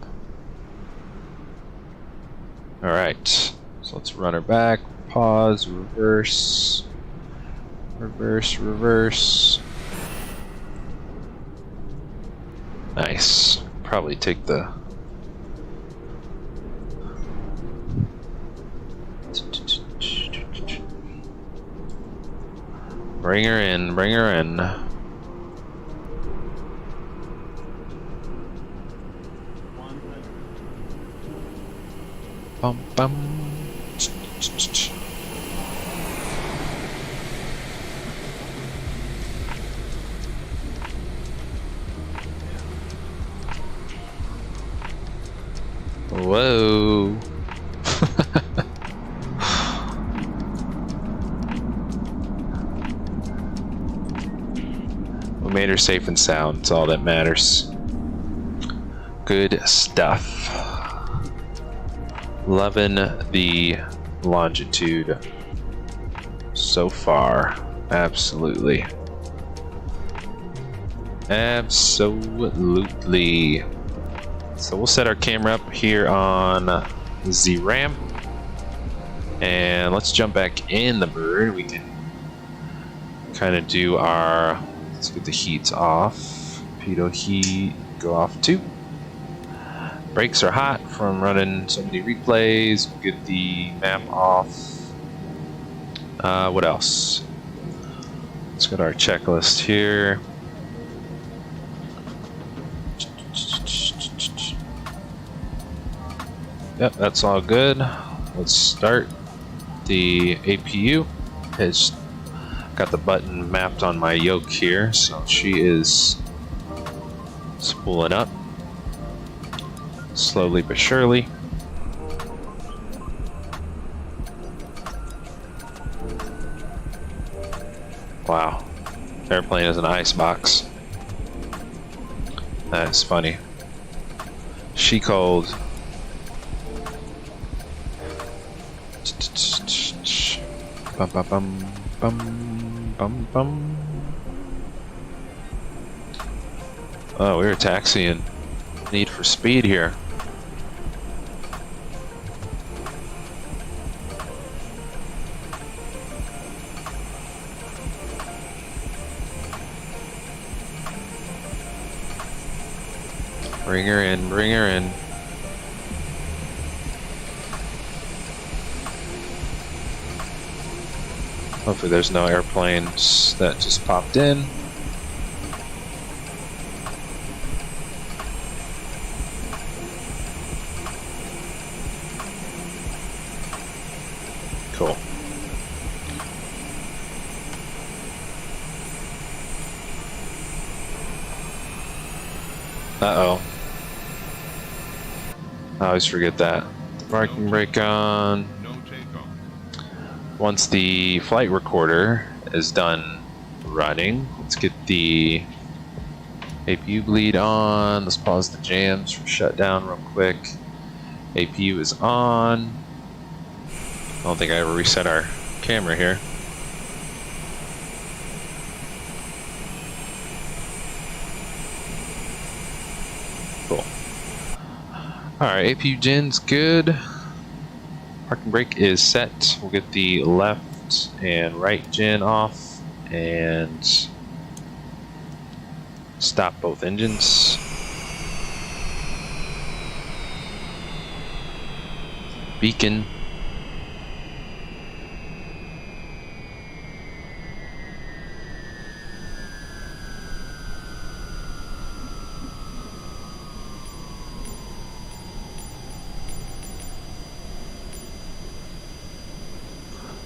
Alright, so let's run her back. Pause, reverse, reverse, reverse. Nice. Probably take the... Bring her in, bring her in. Bum bum. Whoa. We made her safe and sound. It's all that matters. Good stuff. Loving the longitude so far. Absolutely. Absolutely. So we'll set our camera up here on the ramp. And let's jump back in the bird. We can kind of do our, let's get the heats off. Pitot heat, go off too. Brakes are hot from running so many replays. We'll get the map off. What else? Let's get our checklist here. Yep, that's all good. Let's start the APU. It's got the button mapped on my yoke here, so she is spooling up slowly but surely. Wow, airplane is an icebox. That's funny. She cold. Bum bum bum bum bum bum. Oh, we're taxiing. Need for speed here. Bring her in, bring her in. Hopefully there's no airplanes that just popped in. Cool. Uh-oh. I always forget that. Parking brake on. Once the flight recorder is done running, let's get the APU bleed on. Let's pause the jams for shutdown real quick. APU is on. I don't think I ever reset our camera here. Cool. Alright, APU gen's good. Parking brake is set. We'll get the left and right gen off and stop both engines. Beacon.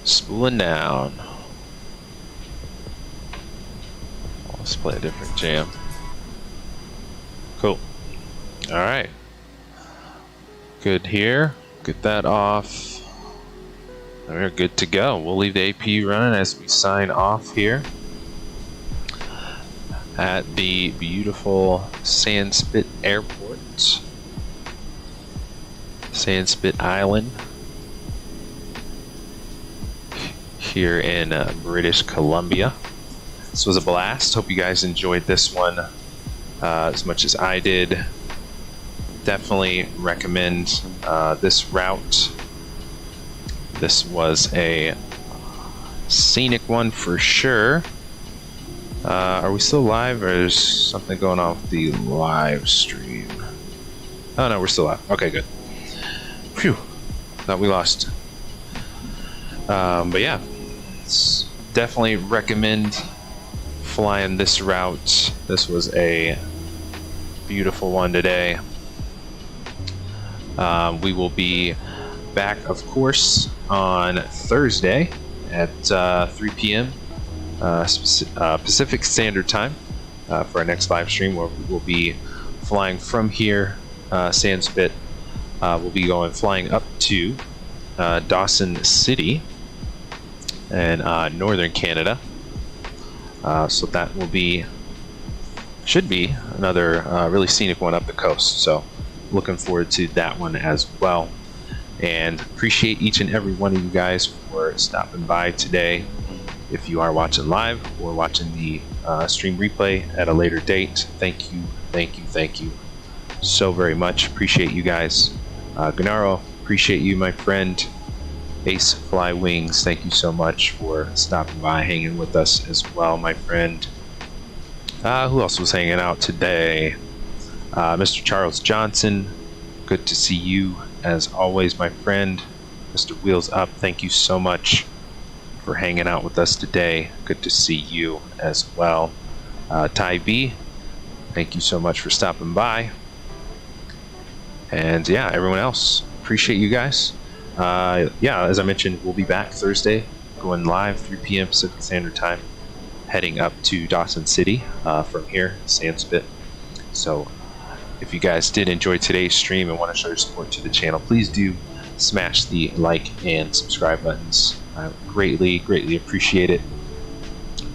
Spooling down. Let's play a different jam. Cool. Alright. Good here. Get that off. We're good to go. We'll leave the APU running as we sign off here at the beautiful Sandspit Airport. Sandspit Island. Here in British Columbia. This was a blast. Hope you guys enjoyed this one as much as I did. Definitely recommend this route. This was a scenic one for sure. Are we still live, or is something going on with the live stream? Oh no, we're still live. Okay, good. Phew. Thought we lost. But yeah. Definitely recommend flying this route. This was a beautiful one today. We will be back, of course, on Thursday at 3 p.m. Pacific Standard Time for our next live stream, where we will be flying from here, Sandspit. We'll be flying up to Dawson City and northern Canada. So that will be, should be another really scenic one up the coast. So looking forward to that one as well. And appreciate each and every one of you guys for stopping by today. If you are watching live or watching the stream replay at a later date, thank you so very much. Appreciate you guys. Gennaro, appreciate you, my friend. Ace Fly Wings, thank you so much for stopping by, hanging with us as well, my friend. Who else was hanging out today? Mr. Charles Johnson, good to see you as always, my friend. Mr. Wheels Up, thank you so much for hanging out with us today. Good to see you as well. Ty B, thank you so much for stopping by. And yeah, everyone else, appreciate you guys. Yeah, as I mentioned, we'll be back Thursday, going live 3 p.m. Pacific Standard Time, heading up to Dawson City from here, Sandspit. So if you guys did enjoy today's stream and want to show your support to the channel, please do smash the like and subscribe buttons. I greatly appreciate it,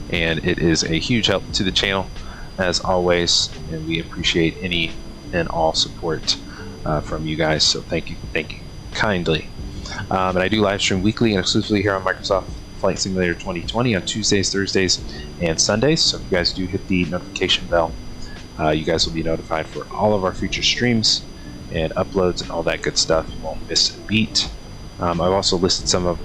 and it is a huge help to the channel as always, and we appreciate any and all support from you guys, so thank you kindly. And I do live stream weekly and exclusively here on Microsoft Flight Simulator 2020 on Tuesdays, Thursdays, and Sundays. So if you guys do hit the notification bell, you guys will be notified for all of our future streams and uploads and all that good stuff. You won't miss a beat. I've also listed some of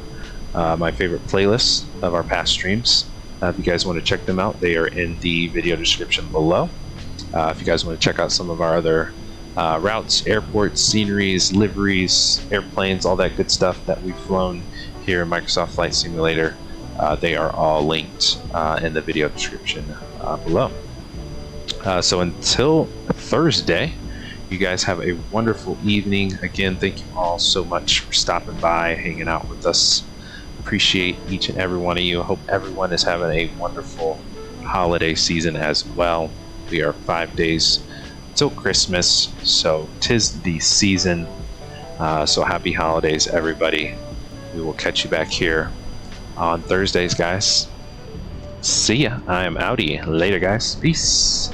my favorite playlists of our past streams. If you guys want to check them out, they are in the video description below. If you guys want to check out some of our other routes, airports, sceneries, liveries, airplanes, all that good stuff that we've flown here in Microsoft Flight Simulator, they are all linked in the video description below. So until Thursday, you guys have a wonderful evening. Again, thank you all so much for stopping by, hanging out with us. Appreciate each and every one of you. Hope everyone is having a wonderful holiday season as well. We are 5 days till Christmas, so 'tis the season. So happy holidays, everybody. We will catch you back here on Thursdays, guys. See ya. I am outie. Later, guys. Peace.